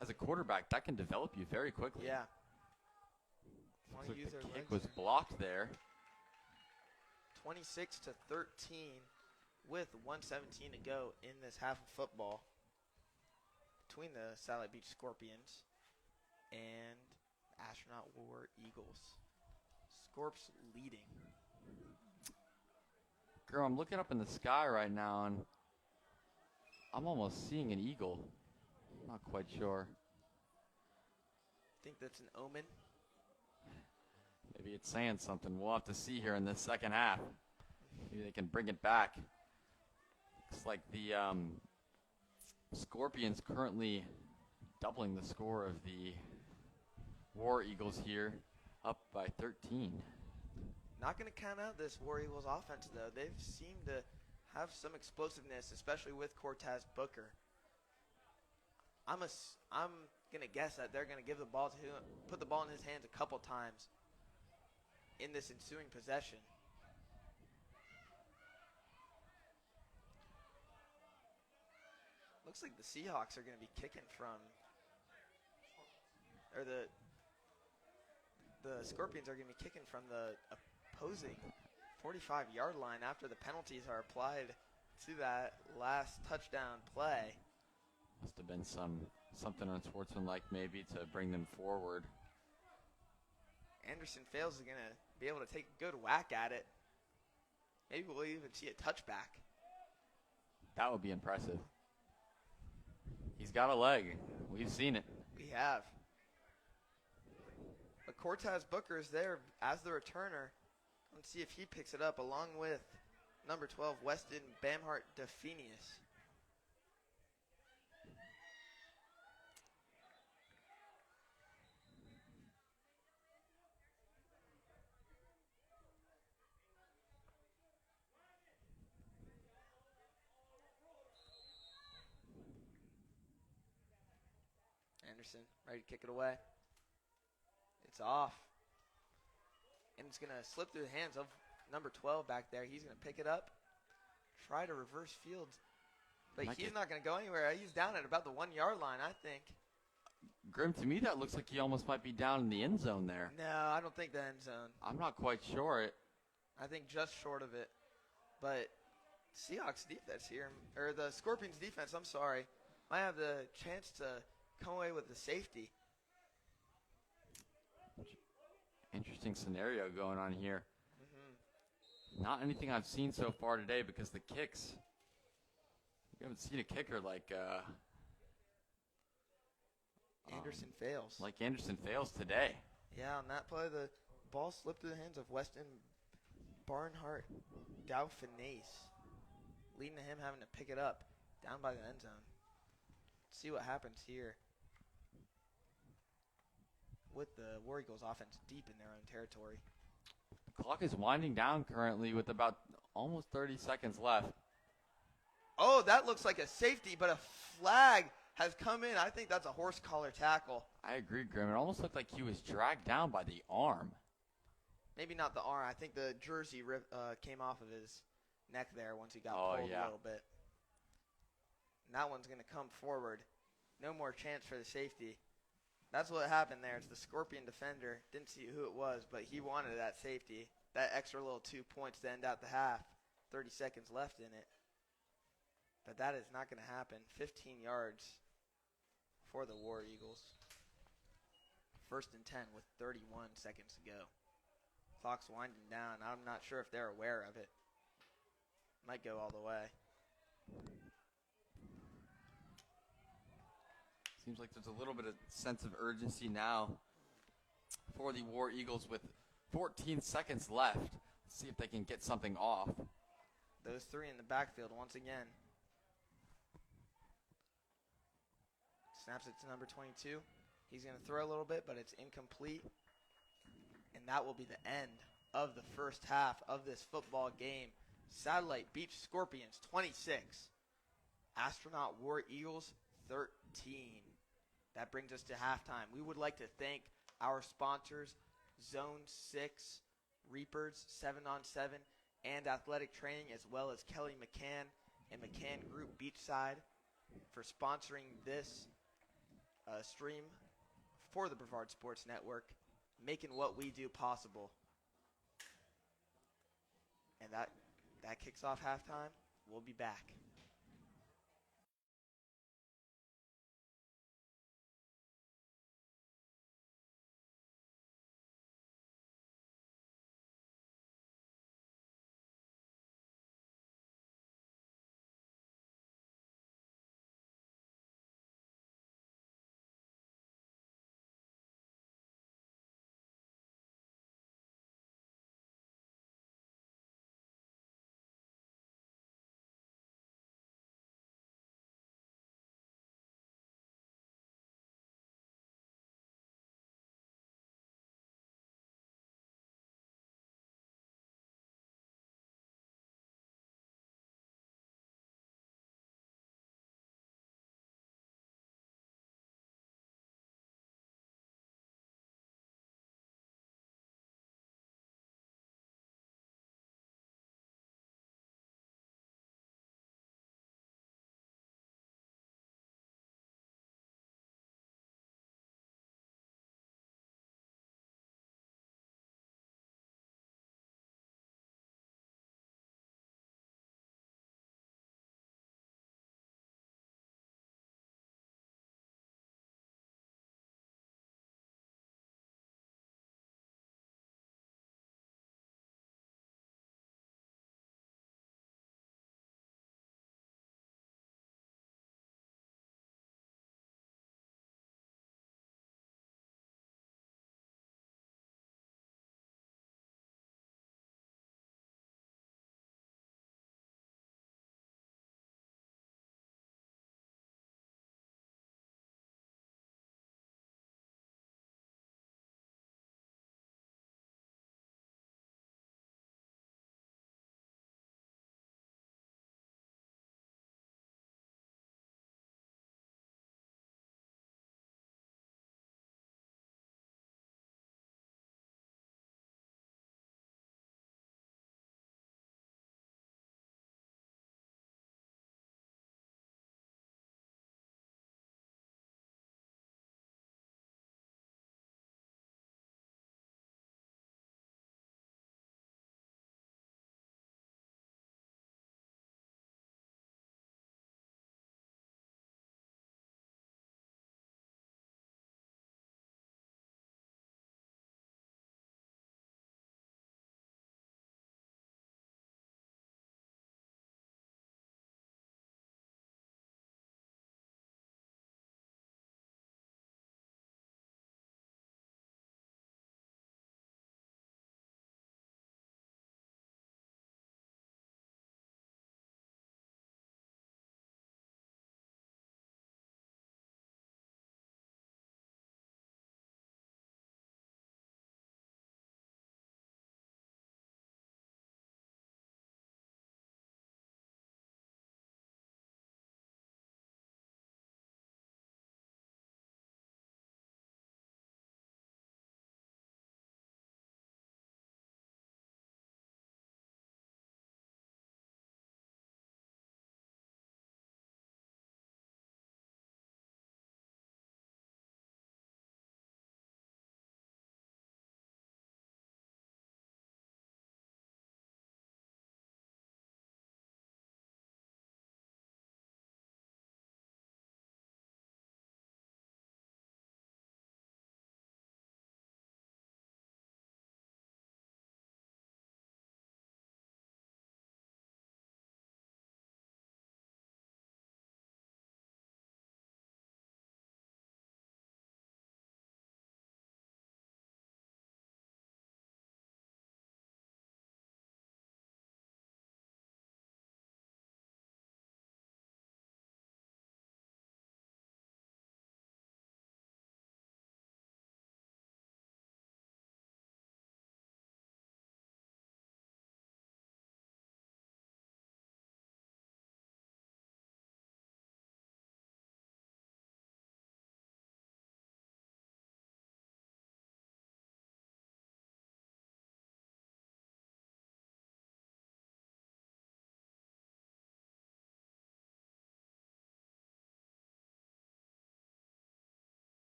as a quarterback, that can develop you very quickly. Yeah. Looks like the kick was blocked there. 26 to 13 with 1:17 to go in this half of football between the Satellite Beach Scorpions and Astronaut War Eagles. Scorps leading. Girl, I'm looking up in the sky right now, and I'm almost seeing an eagle. I'm not quite sure. Think that's an omen? Maybe it's saying something. We'll have to see here in the second half. Maybe they can bring it back. Looks like the Scorpions currently doubling the score of the War Eagles here, up by 13. Not going to count out this War Eagles offense, though. They've seemed to have some explosiveness, especially with Cortez Booker. I'm going to guess that they're going to give the ball to him, put the ball in his hands a couple times in this ensuing possession. Looks like the Seahawks are going to be kicking from, or the Scorpions are going to be kicking from the opposing 45-yard line after the penalties are applied to that last touchdown play. Must have been something unsportsmanlike maybe to bring them forward. Anderson Fails is going to be able to take a good whack at it. Maybe we'll even see a touchback. That would be impressive. He's got a leg. We've seen it. We have. But Cortez Booker is there as the returner. Let's see if he picks it up along with number 12, Weston Bamhart Defenius. Anderson ready to kick it away. It's off. And it's going to slip through the hands of number 12 back there. He's going to pick it up, try to reverse field. But he's not going to go anywhere. He's down at about the 1-yard line, I think. Grim, to me that looks like he almost might be down in the end zone there. No, I don't think the end zone. I'm not quite sure. I think just short of it. But Seahawks defense here, or the Scorpions defense, I'm sorry, might have the chance to come away with the safety. Interesting scenario going on here. Not anything I've seen so far today because the kicks, we haven't seen a kicker like Anderson fails. Like Anderson fails today. Yeah, on that play, the ball slipped through the hands of Weston Barnhart Dauphinese, leading to him having to pick it up down by the end zone. Let's see what happens here with the War Eagles offense deep in their own territory. The clock is winding down currently with about almost 30 seconds left. Oh, that looks like a safety, but a flag has come in. I think that's a horse collar tackle. I agree, Grim. It almost looked like he was dragged down by the arm. Maybe not the arm. I think the jersey came off of his neck there once he got pulled a little bit. And that one's going to come forward. No more chance for the safety. That's what happened there. It's the Scorpion defender. Didn't see who it was, but he wanted that safety. That extra little 2 points to end out the half. 30 seconds left in it. But that is not going to happen. 15 yards for the War Eagles. 1st and 10 with 31 seconds to go. Clock's winding down. I'm not sure if they're aware of it. Might go all the way. Seems like there's a little bit of sense of urgency now for the War Eagles with 14 seconds left. Let's see if they can get something off. Those three in the backfield once again. Snaps it to number 22. He's going to throw a little bit, but it's incomplete. And that will be the end of the first half of this football game. Satellite Beach Scorpions 26. Astronaut War Eagles 13. That brings us to halftime. We would like to thank our sponsors, Zone 6, Reapers, 7-on-7, and Athletic Training, as well as Kelly McCann and McCann Group Beachside for sponsoring this stream for the Brevard Sports Network, making what we do possible. And that kicks off halftime. We'll be back.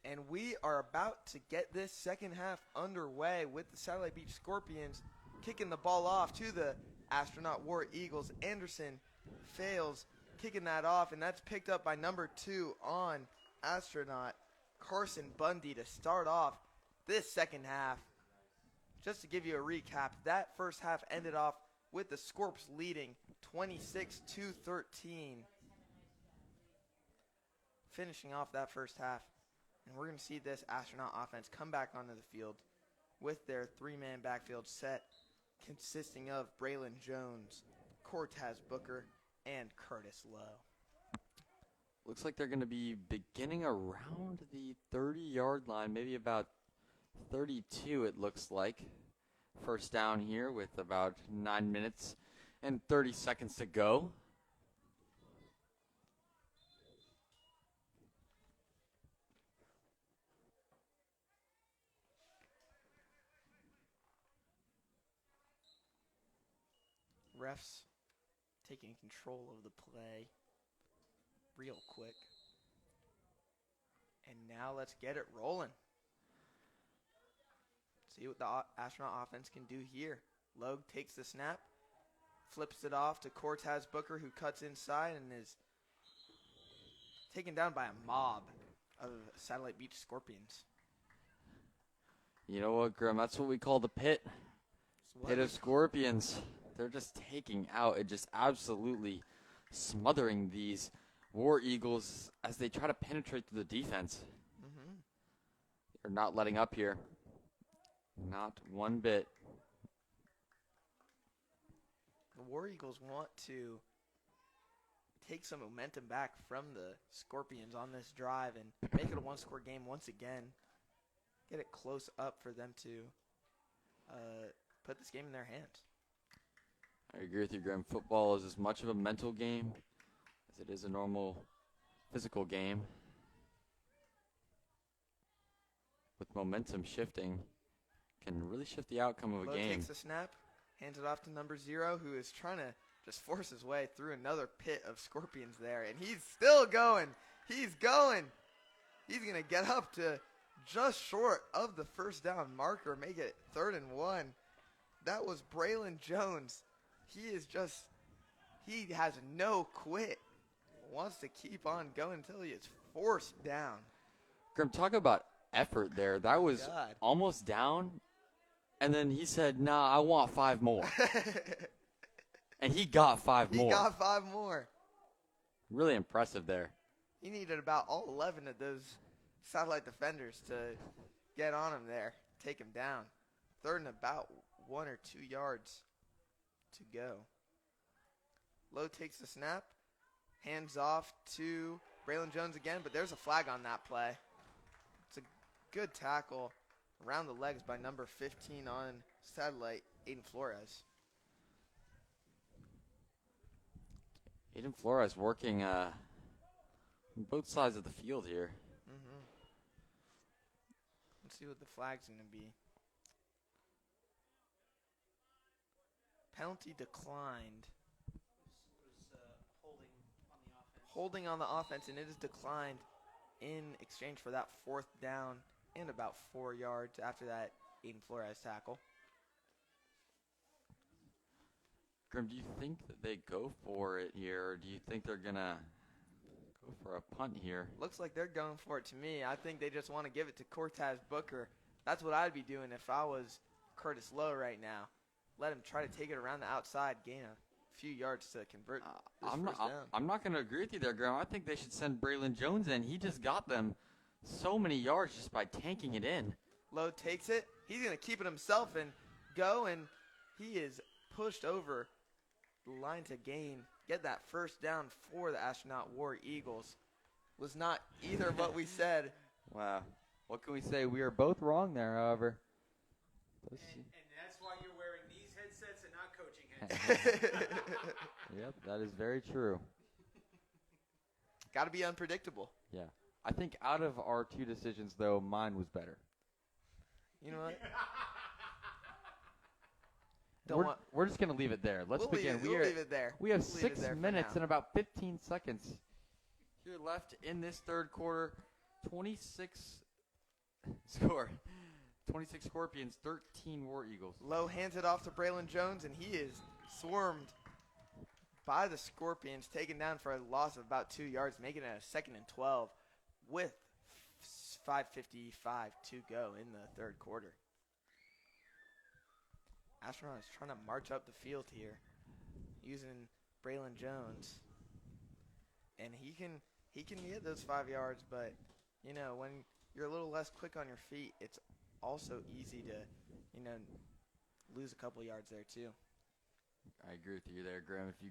And we are about to get this second half underway with the Satellite Beach Scorpions kicking the ball off to the Astronaut War Eagles. Anderson fails kicking that off, and that's picked up by number 2 on Astronaut, Carson Bundy, to start off this second half. Just to give you a recap, that first half ended off with the Scorps leading 26-13. Finishing off that first half. And we're going to see this Astronaut offense come back onto the field with their 3-man backfield set consisting of Braylon Jones, Cortez Booker, and Curtis Lowe. Looks like they're going to be beginning around the 30-yard line, maybe about 32 it looks like. First down here with about 9 minutes and 30 seconds to go. Refs taking control of the play real quick. And now let's get it rolling. See what the Astronaut offense can do here. Logue takes the snap, flips it off to Cortez Booker, who cuts inside and is taken down by a mob of Satellite Beach Scorpions. You know what, Grim? That's what we call the pit. Pit of Scorpions. They're just taking out and just absolutely smothering these War Eagles as they try to penetrate through the defense. They're not letting up here. Not one bit. The War Eagles want to take some momentum back from the Scorpions on this drive and make it a one-score game once again. Get it close up for them to put this game in their hands. I agree with you, Graham. Football is as much of a mental game as it is a normal physical game. With momentum shifting, can really shift the outcome of a Lowe game. takes the snap, hands it off to number 0, who is trying to just force his way through another pit of Scorpions there. And he's still going. He's going. He's going to get up to just short of the first down marker, make it 3rd and 1. That was Braylon Jones. He has no quit. Wants to keep on going until he is forced down. Grim, talk about effort there. That was God. almost down, and then he said, nah, I want 5 more. And he got 5 more. He got 5 more. Really impressive there. He needed about all 11 of those satellite defenders to get on him there, take him down. 3rd and about 1 or 2 yards to go. Lowe takes the snap, hands off to Braylon Jones again, but there's a flag on that play. It's a good tackle around the legs by number 15 on satellite, Aiden Flores. Aiden Flores working both sides of the field here. Let's see what the flag's going to be. Penalty declined. Holding on the offense, and it is declined in exchange for that 4th down and about 4 yards after that Aiden Flores tackle. Grim, do you think that they go for it here, or do you think they're going to go for a punt here? Looks like they're going for it to me. I think they just want to give it to Cortez Booker. That's what I'd be doing if I was Curtis Lowe right now. Let him try to take it around the outside, gain a few yards to convert this first down. I'm not going to agree with you there, Graham. I think they should send Braylon Jones in. He just got them so many yards just by tanking it in. Lowe takes it. He's going to keep it himself and go, and he is pushed over the line to gain. Get that first down for the Astronaut War Eagles. Was not either of what we said. Wow. What can we say? We are both wrong there, however. And that's why you're wearing these headsets and not coaching headsets. Yep, that is very true. Got to be unpredictable. Yeah. I think out of our 2 decisions, though, mine was better. You know what? We're just going to leave it there. Let's begin. We'll leave it there. We have We'll leave it 6 there for minutes now. and about 15 seconds here left in this third quarter. 26 Score 26 Scorpions, 13 War Eagles. Lowe hands it off to Braylon Jones, and he is swarmed by the Scorpions, taken down for a loss of about 2 yards, making it a 2nd and 12 with 5:55 to go in the third quarter. Astronaut is trying to march up the field here using Braylon Jones. And he can get those 5 yards, but, you know, when you're a little less quick on your feet, it's also easy to, you know, lose a couple yards there too. I agree with you there, Graham. If you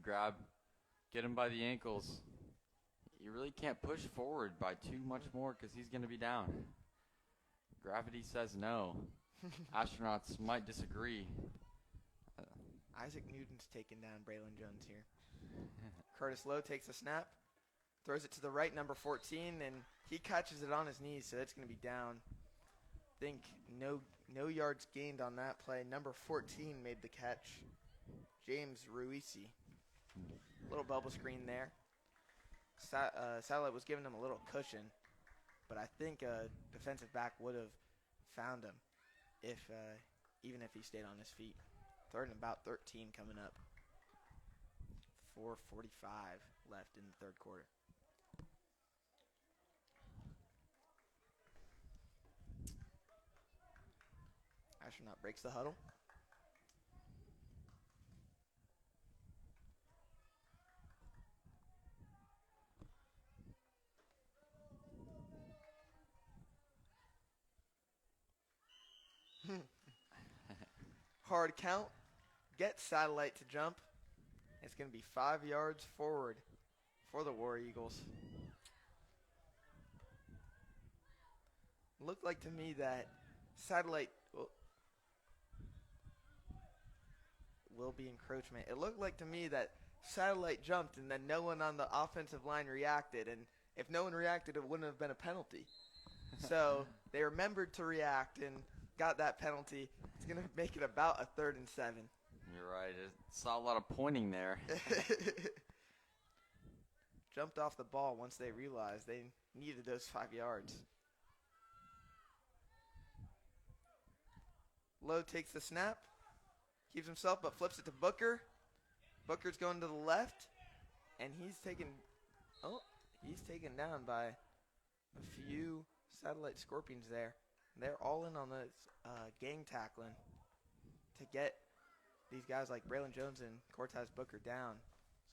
get him by the ankles, you really can't push forward by too much more because he's going to be down. Gravity says no. Astronauts might disagree. Isaac Newton's taking down Braylon Jones here. Curtis Lowe takes the snap, throws it to the right, number 14, and he catches it on his knees, so that's going to be down. I think no yards gained on that play. Number 14 made the catch. James Ruisi. Little bubble screen there. Satellite was giving him a little cushion, but I think a defensive back would have found him even if he stayed on his feet. 3rd and about 13 coming up. 4:45 left in the third quarter. Astronaut breaks the huddle. Hard count. Get Satellite to jump. It's going to be 5 yards forward for the War Eagles. Looked like to me that Satellite will be encroachment. It looked like to me that Satellite jumped and then no one on the offensive line reacted. And if no one reacted, it wouldn't have been a penalty. So they remembered to react and got that penalty. It's going to make it about a 3rd and 7. You're right. I saw a lot of pointing there. Jumped off the ball once they realized they needed those 5 yards. Lowe takes the snap, keeps himself, but flips it to Booker. Booker's going to the left, and he's taken down by a few Satellite Scorpions there. They're all in on this gang tackling to get these guys like Braylon Jones and Cortez Booker down.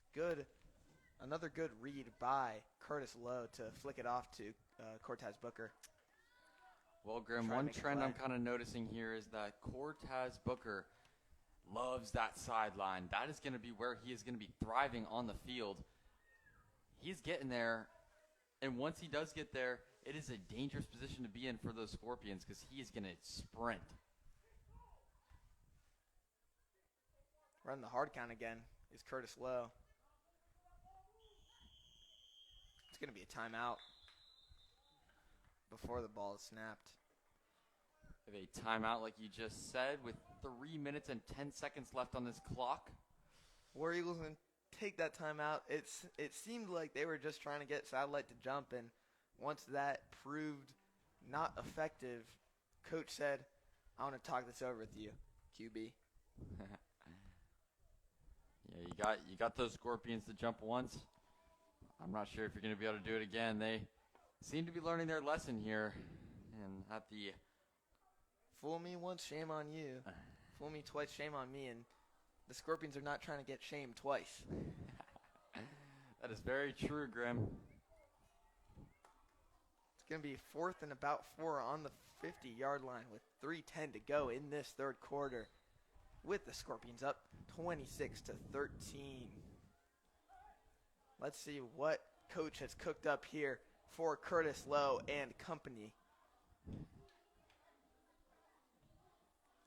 It's good. Another good read by Curtis Lowe to flick it off to Cortez Booker. Well, Graham, one trend I'm kind of noticing here is that Cortez Booker loves that sideline. That is going to be where he is going to be thriving on the field. He's getting there, and once he does get there, it is a dangerous position to be in for those Scorpions because he is going to sprint. Running the hard count again is Curtis Lowe. It's going to be a timeout before the ball is snapped. We have a timeout, like you just said, with 3 minutes and 10 seconds left on this clock. War Eagles going to take that timeout. It seemed like they were just trying to get Satellite to jump, and once that proved not effective, Coach said, I want to talk this over with you, QB. Yeah, you got those Scorpions to jump once. I'm not sure if you're going to be able to do it again. They seem to be learning their lesson here. And at the fool me once, shame on you. Fool me twice, shame on me. And the Scorpions are not trying to get shamed twice. That is very true, Grim. It's going to be 4th and about 4 on the 50-yard line with 3:10 to go in this third quarter, with the Scorpions up 26-13. Let's see what Coach has cooked up here for Curtis Lowe and company.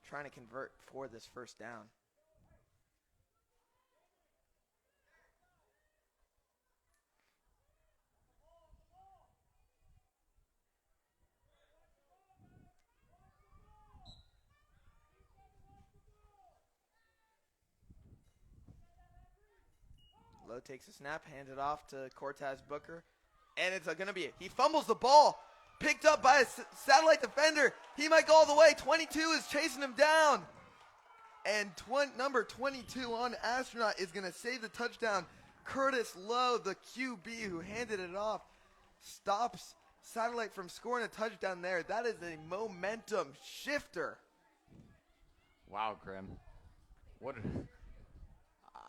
Trying to convert for this first down. Lowe takes a snap, hands it off to Cortez Booker, and it's going to be he fumbles the ball. Picked up by a satellite defender. He might go all the way. 22 is chasing him down. And number 22 on Astronaut is going to save the touchdown. Curtis Lowe, the QB who handed it off, stops Satellite from scoring a touchdown there. That is a momentum shifter. Wow, Grim.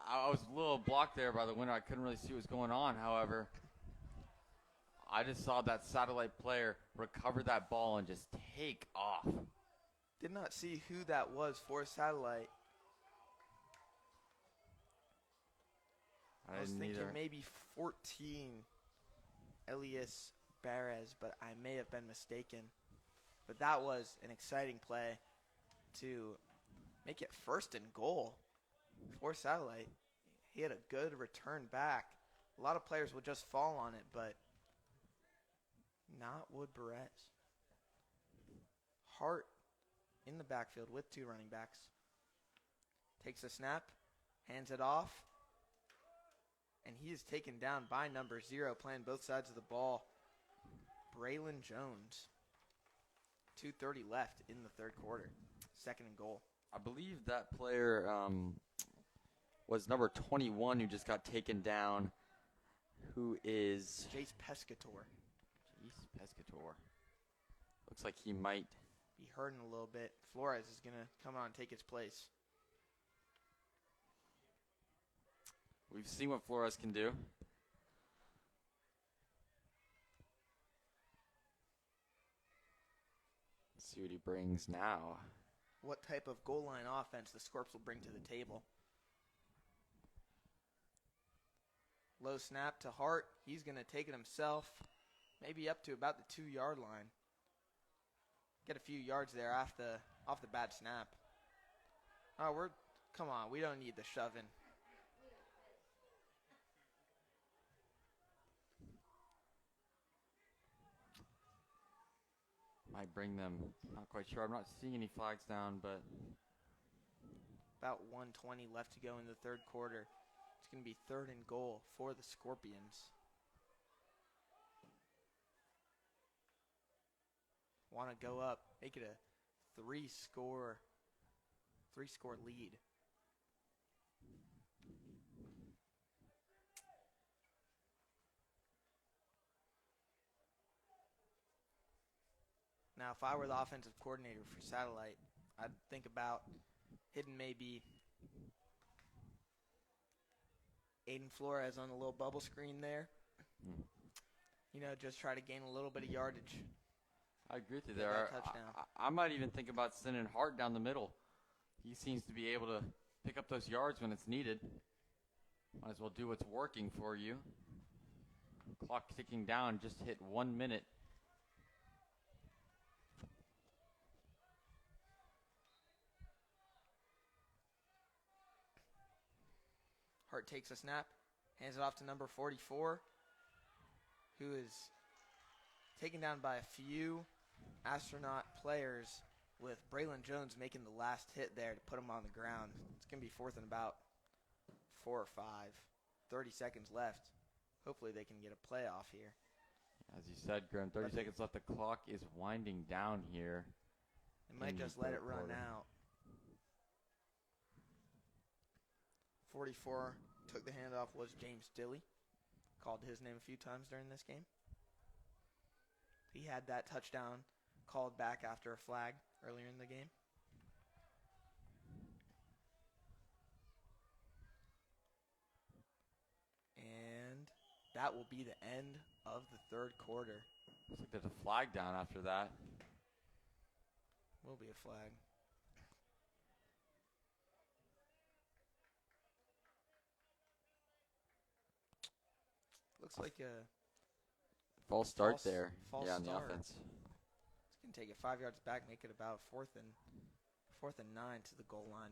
I was a little blocked there by the window. I couldn't really see what was going on. However, I just saw that Satellite player recover that ball and just take off. Did not see who that was for Satellite. I was thinking maybe 14, Elias Perez, but I may have been mistaken. But that was an exciting play to make it 1st and goal for Satellite. He had a good return back. A lot of players would just fall on it, but not Wood Barrett's. Hart in the backfield with 2 running backs. Takes a snap, hands it off, and he is taken down by number 0, playing both sides of the ball. Braylon Jones. 2:30 left in the 3rd quarter. 2nd and goal. I believe that player was number 21 who just got taken down, who is Jace Pescator. Jace Pescator. Looks like he might be hurting a little bit. Flores is going to come on and take his place. We've seen what Flores can do. Let's see what he brings now. What type of goal line offense the Scorps will bring to the table. Low snap to Hart. He's going to take it himself. Maybe up to about the 2-yard line. Get a few yards there off the bad snap. Oh, come on, we don't need the shoving. Might bring them, not quite sure. I'm not seeing any flags down, but about 1:20 left to go in the 3rd quarter. It's going to be 3rd and goal for the Scorpions. Want to go up, make it a 3-score lead. Now, if I were the offensive coordinator for Satellite, I'd think about hitting maybe Aiden Flores on the little bubble screen there. You know, just try to gain a little bit of yardage. I agree with you there. I might even think about sending Hart down the middle. He seems to be able to pick up those yards when it's needed. Might as well do what's working for you. Clock ticking down, just hit 1 minute. Hart takes a snap, hands it off to number 44, who is taken down by a few Astronaut players, with Braylon Jones making the last hit there to put him on the ground. It's going to be 4th and about 4 or 5. 30 seconds left. Hopefully they can get a playoff here. As you said, Grim, 30 seconds left. The clock is winding down here. They might just let it run out. 44 took the handoff was James Dilley. Called his name a few times during this game. He had that touchdown called back after a flag earlier in the game. And that will be the end of the 3rd quarter. Looks like there's a flag down after that. Will be a flag. Looks like a false start there. False on the start. offense. It's going to take it 5 yards back, make it about 4th and 9 to the goal line.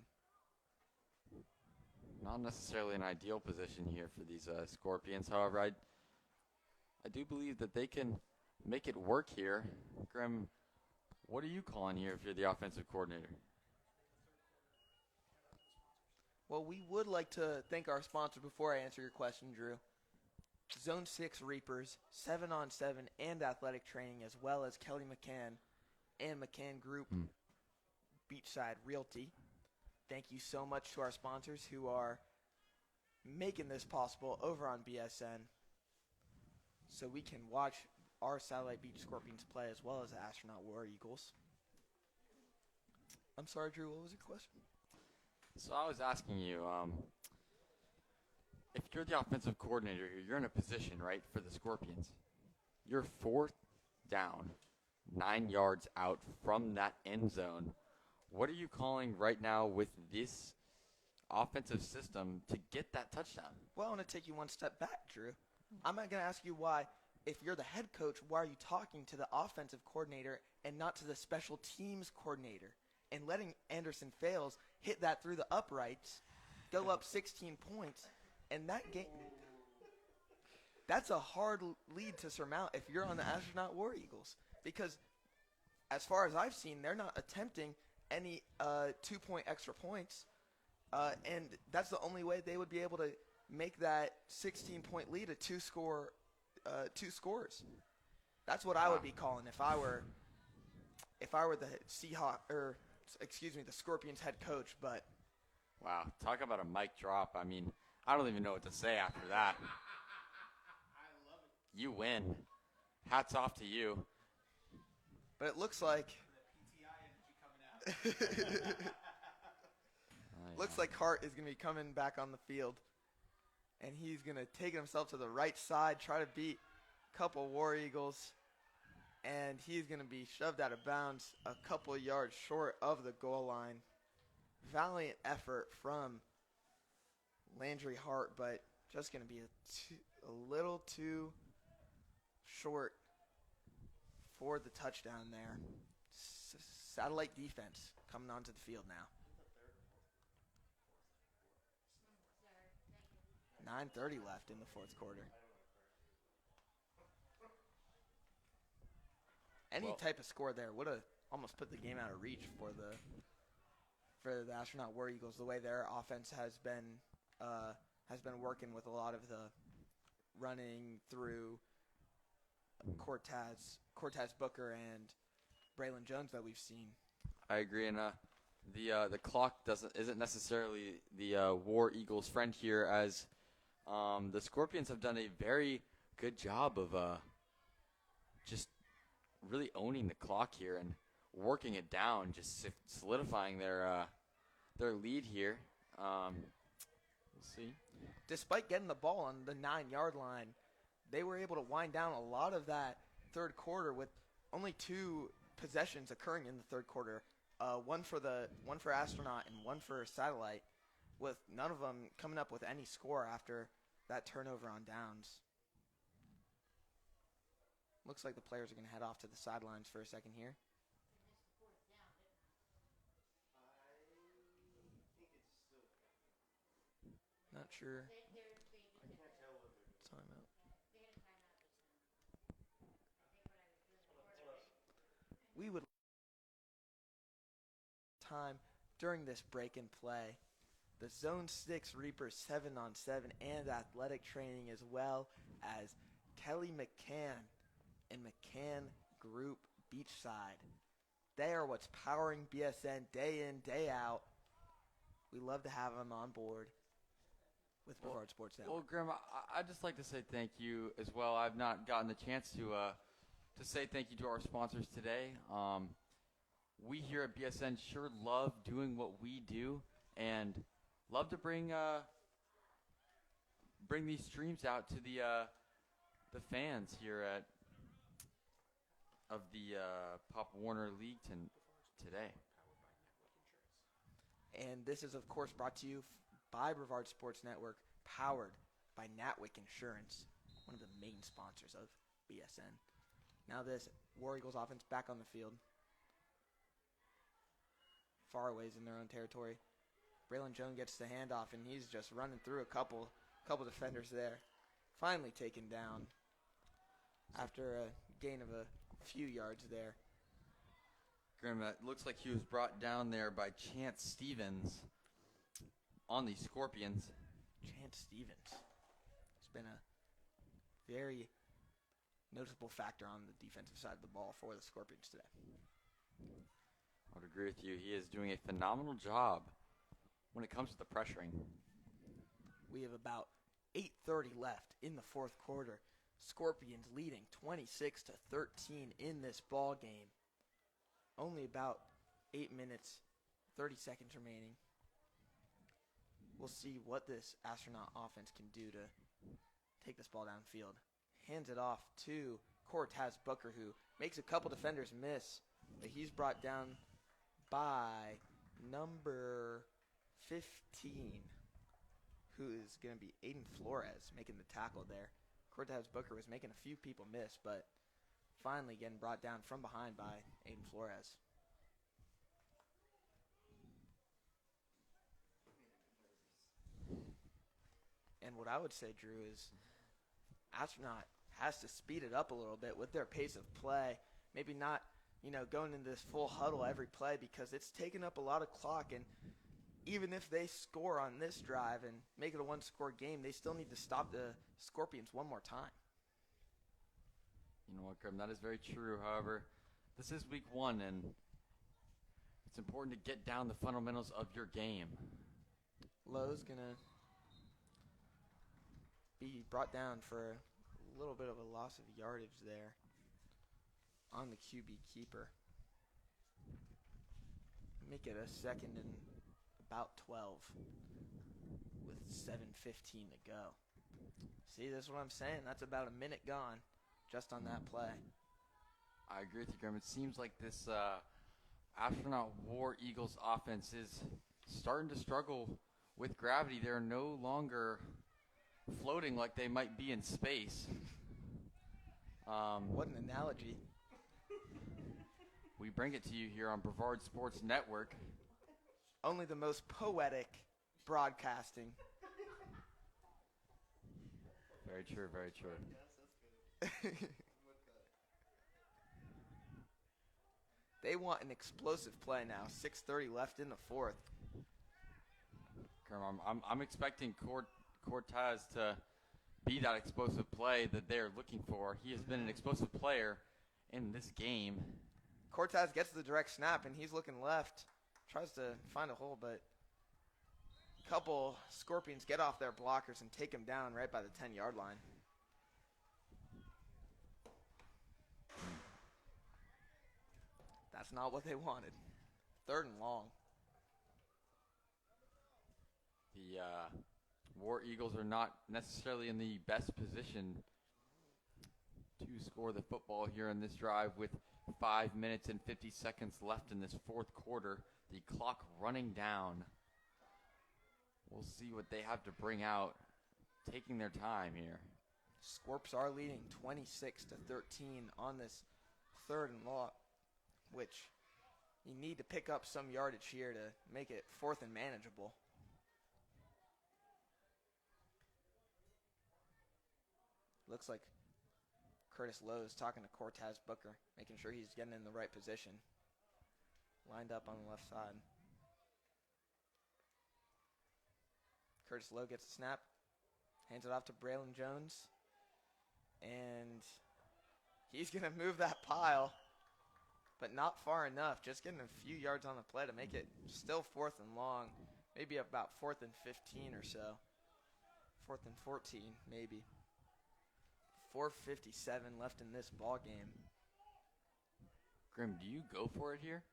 Not necessarily an ideal position here for these Scorpions. However, I do believe that they can make it work here. Grim, what are you calling here if you're the offensive coordinator? Well, we would like to thank our sponsor before I answer your question, Drew. Zone 6 Reapers, 7-on-7 and athletic training, as well as Kelly McCann and McCann Group Beachside Realty. Thank you so much to our sponsors who are making this possible over on BSN so we can watch our Satellite Beach Scorpions play as well as the Astronaut War Eagles. I'm sorry, Drew, what was your question? So I was asking you, if you're the offensive coordinator here, you're in a position, right, for the Scorpions. You're 4th down, 9 yards out from that end zone. What are you calling right now with this offensive system to get that touchdown? Well, I want to take you one step back, Drew. I'm not going to ask you why, if you're the head coach, why are you talking to the offensive coordinator and not to the special teams coordinator? And letting Anderson Fales hit that through the uprights, go up 16 points, and that game, that's a hard lead to surmount if you're on the Astronaut War Eagles. Because as far as I've seen, they're not attempting any 2-point extra points. And that's the only way they would be able to make that 16-point lead a two scores. That's what I would be calling if I were the the Scorpions head coach. But wow, talk about a mic drop. I mean, I don't even know what to say after that. I love it. You win. Hats off to you. But it looks like The PTI energy coming out. looks like Hart is going to be coming back on the field. And he's going to take himself to the right side, try to beat a couple War Eagles. And he's going to be shoved out of bounds a couple yards short of the goal line. Valiant effort from Landry Hart, but just going to be a little too short for the touchdown there. Satellite defense coming onto the field now. 9:30 left in the fourth quarter. Any type of score there would have almost put the game out of reach for the Astronaut War Eagles. The way their offense has been working with a lot of the running through Cortez Booker and Braylon Jones that we've seen. I agree, and the clock isn't necessarily the War Eagles' friend here, as the Scorpions have done a very good job of just really owning the clock here and working it down, just solidifying their lead here. We'll see. Despite getting the ball on the 9-yard line, they were able to wind down a lot of that third quarter with only 2 possessions occurring in the third quarter. One for Astronaut and one for Satellite, with none of them coming up with any score after that turnover on downs. Looks like the players are going to head off to the sidelines for a second here. Not sure. Timeout. We would time during this break and play. The Zone 6 Reapers 7-on-7 and athletic training, as well as Kelly McCann and McCann Group Beachside. They are what's powering BSN day in, day out. We love to have them on board with Brevard Sports Network. Well, Graham, I'd just like to say thank you as well. I've not gotten the chance to say thank you to our sponsors today. We here at BSN sure love doing what we do and love to bring these streams out to the fans here of the Pop Warner League today. And this is, of course, brought to you by Brevard Sports Network, powered by Natwick Insurance, one of the main sponsors of BSN. Now this War Eagles offense back on the field. Faraways in their own territory. Braylon Jones gets the handoff, and he's just running through a couple defenders there. Finally taken down after a gain of a few yards there. Graham, it looks like he was brought down there by Chance Stevens on the Scorpions. Chance Stevens. He's been a very noticeable factor on the defensive side of the ball for the Scorpions today. I would agree with you. He is doing a phenomenal job when it comes to the pressuring. We have about 8:30 left in the fourth quarter. Scorpions leading 26-13 in this ball game. Only about 8 minutes, 30 seconds remaining. We'll see what this Astronaut offense can do to take this ball downfield. Hands it off to Cortez Booker, who makes a couple defenders miss, but he's brought down by number 15, who is going to be Aiden Flores making the tackle there. Cortez Booker was making a few people miss, but finally getting brought down from behind by Aiden Flores. And what I would say, Drew, is Astronaut has to speed it up a little bit with their pace of play. Maybe not, going into this full huddle every play, because it's taking up a lot of clock. And even if they score on this drive and make it a one-score game, they still need to stop the Scorpions one more time. You know what, Grim? That is very true. However, this is week 1, and it's important to get down the fundamentals of your game. Lowe's going to be brought down for a little bit of a loss of yardage there on the QB keeper. Make it a second and about 12 with 7:15 to go. See, this is what I'm saying. That's about a minute gone just on that play. I agree with you, Grim. It seems like this Astronaut War Eagles offense is starting to struggle with gravity. They're no longer floating like they might be in space. What an analogy. We bring it to you here on Brevard Sports Network. Only the most poetic broadcasting. Very true, very true. They want an explosive play now. 6:30 left in the fourth. I'm expecting Cortez to be that explosive play that they're looking for. He has been an explosive player in this game. Cortez gets the direct snap, and he's looking left. Tries to find a hole, but a couple Scorpions get off their blockers and take him down right by the 10-yard line. That's not what they wanted. 3rd and long. The War Eagles are not necessarily in the best position to score the football here in this drive with 5 minutes and 50 seconds left in this fourth quarter. The clock running down. We'll see what they have to bring out, taking their time here. Scorps are leading 26-13 on this 3rd and long, which you need to pick up some yardage here to make it 4th and manageable. Looks like Curtis Lowe is talking to Cortez Booker, making sure he's getting in the right position. Lined up on the left side. Curtis Lowe gets a snap, hands it off to Braylon Jones, and he's going to move that pile, but not far enough. Just getting a few yards on the play to make it still 4th and long, maybe about 4th and 15 or so. 4th and 14, maybe. 4:57 left in this ball game. Grim, do you go for it here?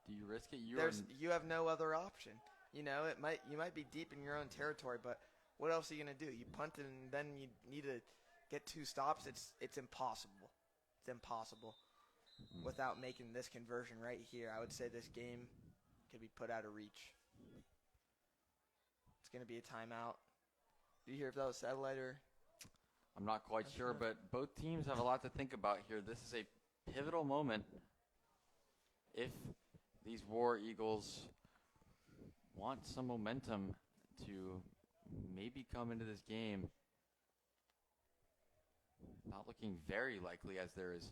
Do you risk it? You have no other option. You might be deep in your own territory, but what else are you gonna do? You punt and then you need to get 2 stops. It's impossible. It's impossible without making this conversion right here. I would say this game could be put out of reach. It's gonna be a timeout. Do you hear if that was satellite or? I'm not quite sure, but both teams have a lot to think about here. This is a pivotal moment. If these War Eagles want some momentum to maybe come into this game, not looking very likely, as there is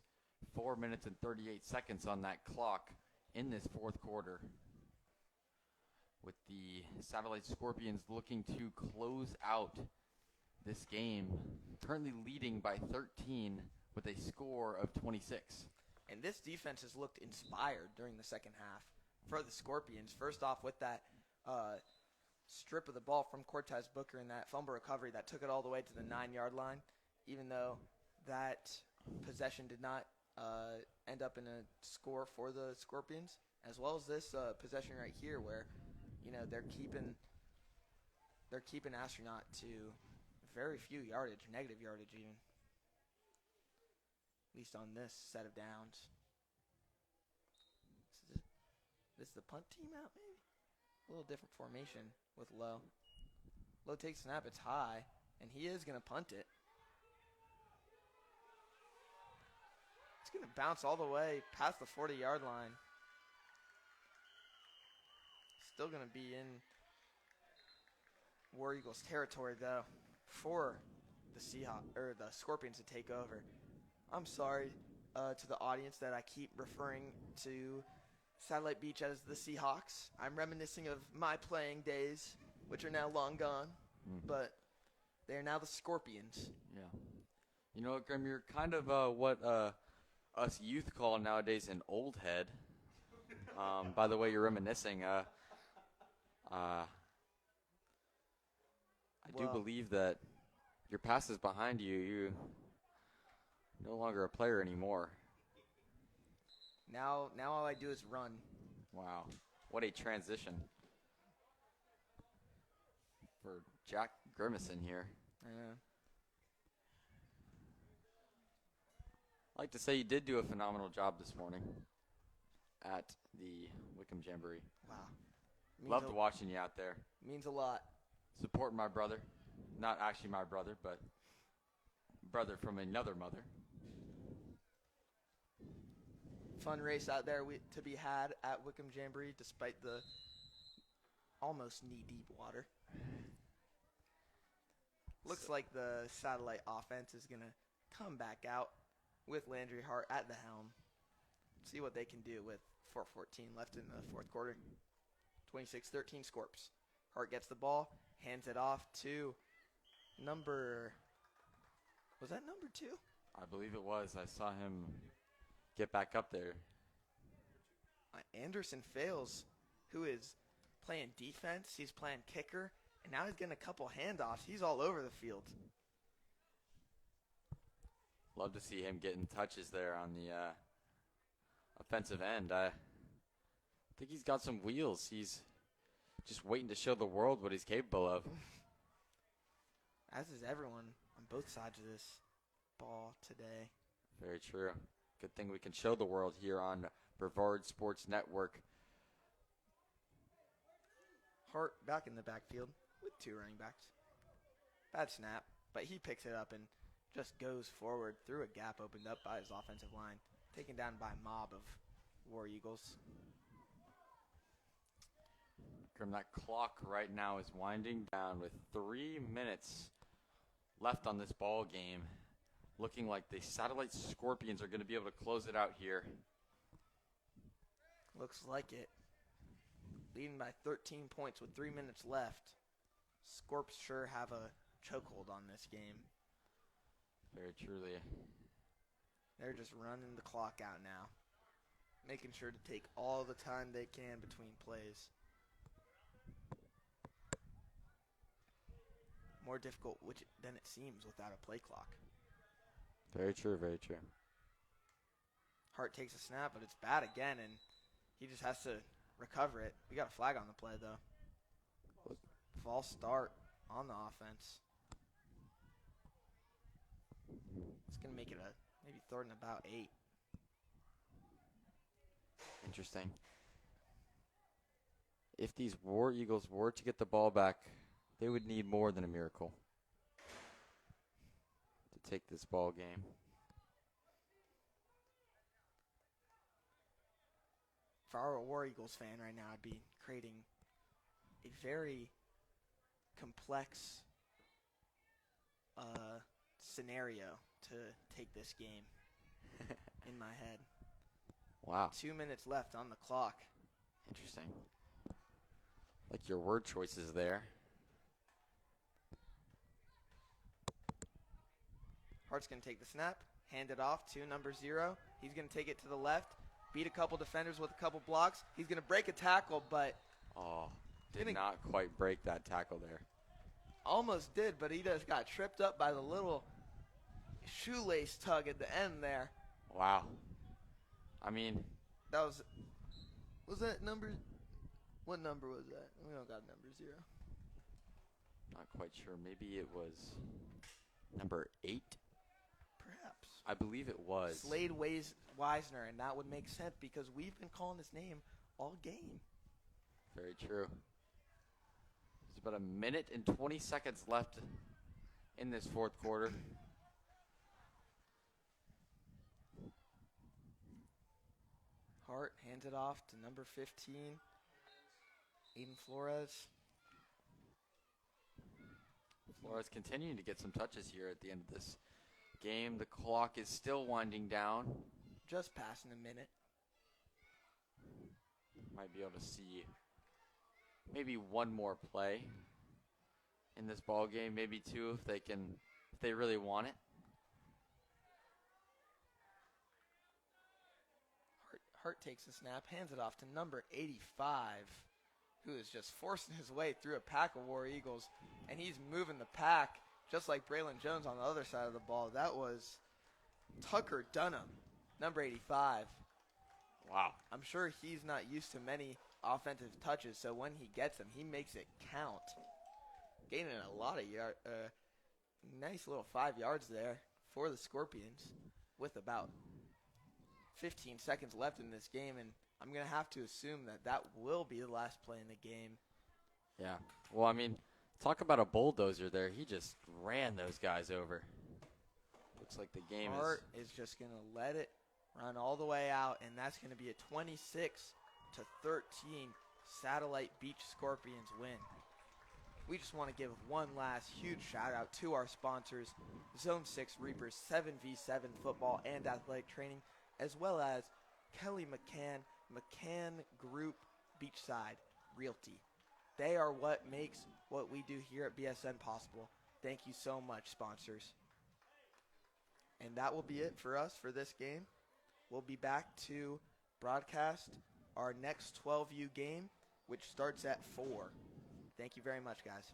4 minutes and 38 seconds on that clock in this fourth quarter, with the Satellite Scorpions looking to close out this game, currently leading by 13 with a score of 26. And this defense has looked inspired during the second half for the Scorpions. First off, with that strip of the ball from Cortez Booker and that fumble recovery that took it all the way to the 9-yard line, even though that possession did not end up in a score for the Scorpions, as well as this possession right here where, they're keeping Astronaut to very few yardage, negative yardage even, at least on this set of downs. This is the punt team out, maybe? A little different formation with Lowe. Lowe takes snap, it's high, and he is going to punt it. It's going to bounce all the way past the 40-yard line. Still going to be in War Eagles territory, though, for the the Scorpions to take over. I'm sorry to the audience that I keep referring to Satellite Beach as the Seahawks. I'm reminiscing of my playing days, which are now long gone, but they are now the Scorpions. Yeah. You know what, Grim, you're kind of what us youth call nowadays an old head. By the way, you're reminiscing. I do believe that your past is behind you. You're no longer a player anymore. Now all I do is run. Wow. What a transition for Jack Grimison here. Yeah. I'd like to say you did do a phenomenal job this morning at the Wickham Jamboree. Wow. Loved watching you out there. Means a lot. Supporting my brother. Not actually my brother, but brother from another mother. Fun race out there to be had at Wickham Jamboree despite the almost knee-deep water. Looks like the Satellite offense is going to come back out with Landry Hart at the helm. See what they can do with 4:14 left in the fourth quarter. 26-13 Scorps. Hart gets the ball, hands it off to was that number 2? I believe it was. I saw him get back up there. Anderson Fales, who is playing defense. He's playing kicker, and now he's getting a couple handoffs. He's all over the field. Love to see him getting touches there on the offensive end. I think he's got some wheels. He's just waiting to show the world what he's capable of. As is everyone on both sides of this ball today. Very true. Good thing we can show the world here on Brevard Sports Network. Hart back in the backfield with 2 running backs. Bad snap, but he picks it up and just goes forward through a gap opened up by his offensive line, taken down by a mob of War Eagles. Grim, that clock right now is winding down with 3 minutes left on this ball game. Looking like the Satellite Scorpions are going to be able to close it out here. Looks like it. Leading by 13 points with 3 minutes left. Scorps sure have a chokehold on this game. Very truly. They're just running the clock out now. Making sure to take all the time they can between plays. More difficult than it seems without a play clock. Very true, very true. Hart takes a snap, but it's bad again, and he just has to recover it. We got a flag on the play, though. False start on the offense. It's going to make it maybe 3rd and about 8. Interesting. If these War Eagles were to get the ball back, they would need more than a miracle to take this ball game. If I were a War Eagles fan right now, I'd be creating a very complex scenario to take this game in my head. Wow. 2 minutes left on the clock. Interesting. Like your word choices there. Hart's going to take the snap, hand it off to number 0. He's going to take it to the left, beat a couple defenders with a couple blocks. He's going to break a tackle, but did not quite break that tackle there. Almost did, but he just got tripped up by the little shoelace tug at the end there. Wow. I mean, that was that number? What number was that? We don't got number 0. Not quite sure. Maybe it was number 8. Perhaps. I believe it was. Slade Wisner, and that would make sense because we've been calling his name all game. Very true. There's about 1 minute and 20 seconds left in this fourth quarter. Hart hands it off to number 15, Aiden Flores. Flores continuing to get some touches here at the end of this game. The clock is still winding down. Just passing a minute. Might be able to see maybe one more play in this ball game, maybe 2 if they really want it. Hart takes the snap, hands it off to number 85, who is just forcing his way through a pack of War Eagles, and he's moving the pack just like Braylon Jones on the other side of the ball. That was Tucker Dunham, number 85. Wow. I'm sure he's not used to many offensive touches, so when he gets them, he makes it count. Gaining a lot of nice little 5 yards there for the Scorpions with about 15 seconds left in this game, and I'm going to have to assume that will be the last play in the game. Yeah. Well, I mean, talk about a bulldozer there. He just ran those guys over. Looks like the game Hart is just going to let it run all the way out, and that's going to be a 26-13 Satellite Beach Scorpions win. We just want to give one last huge shout out to our sponsors, Zone 6 Reapers 7v7 football and athletic training, as well as Kelly McCann Group Beachside Realty. They are what makes what we do here at BSN possible. Thank you so much, sponsors. And that will be it for us for this game. We'll be back to broadcast our next 12U game, which starts at 4. Thank you very much, guys.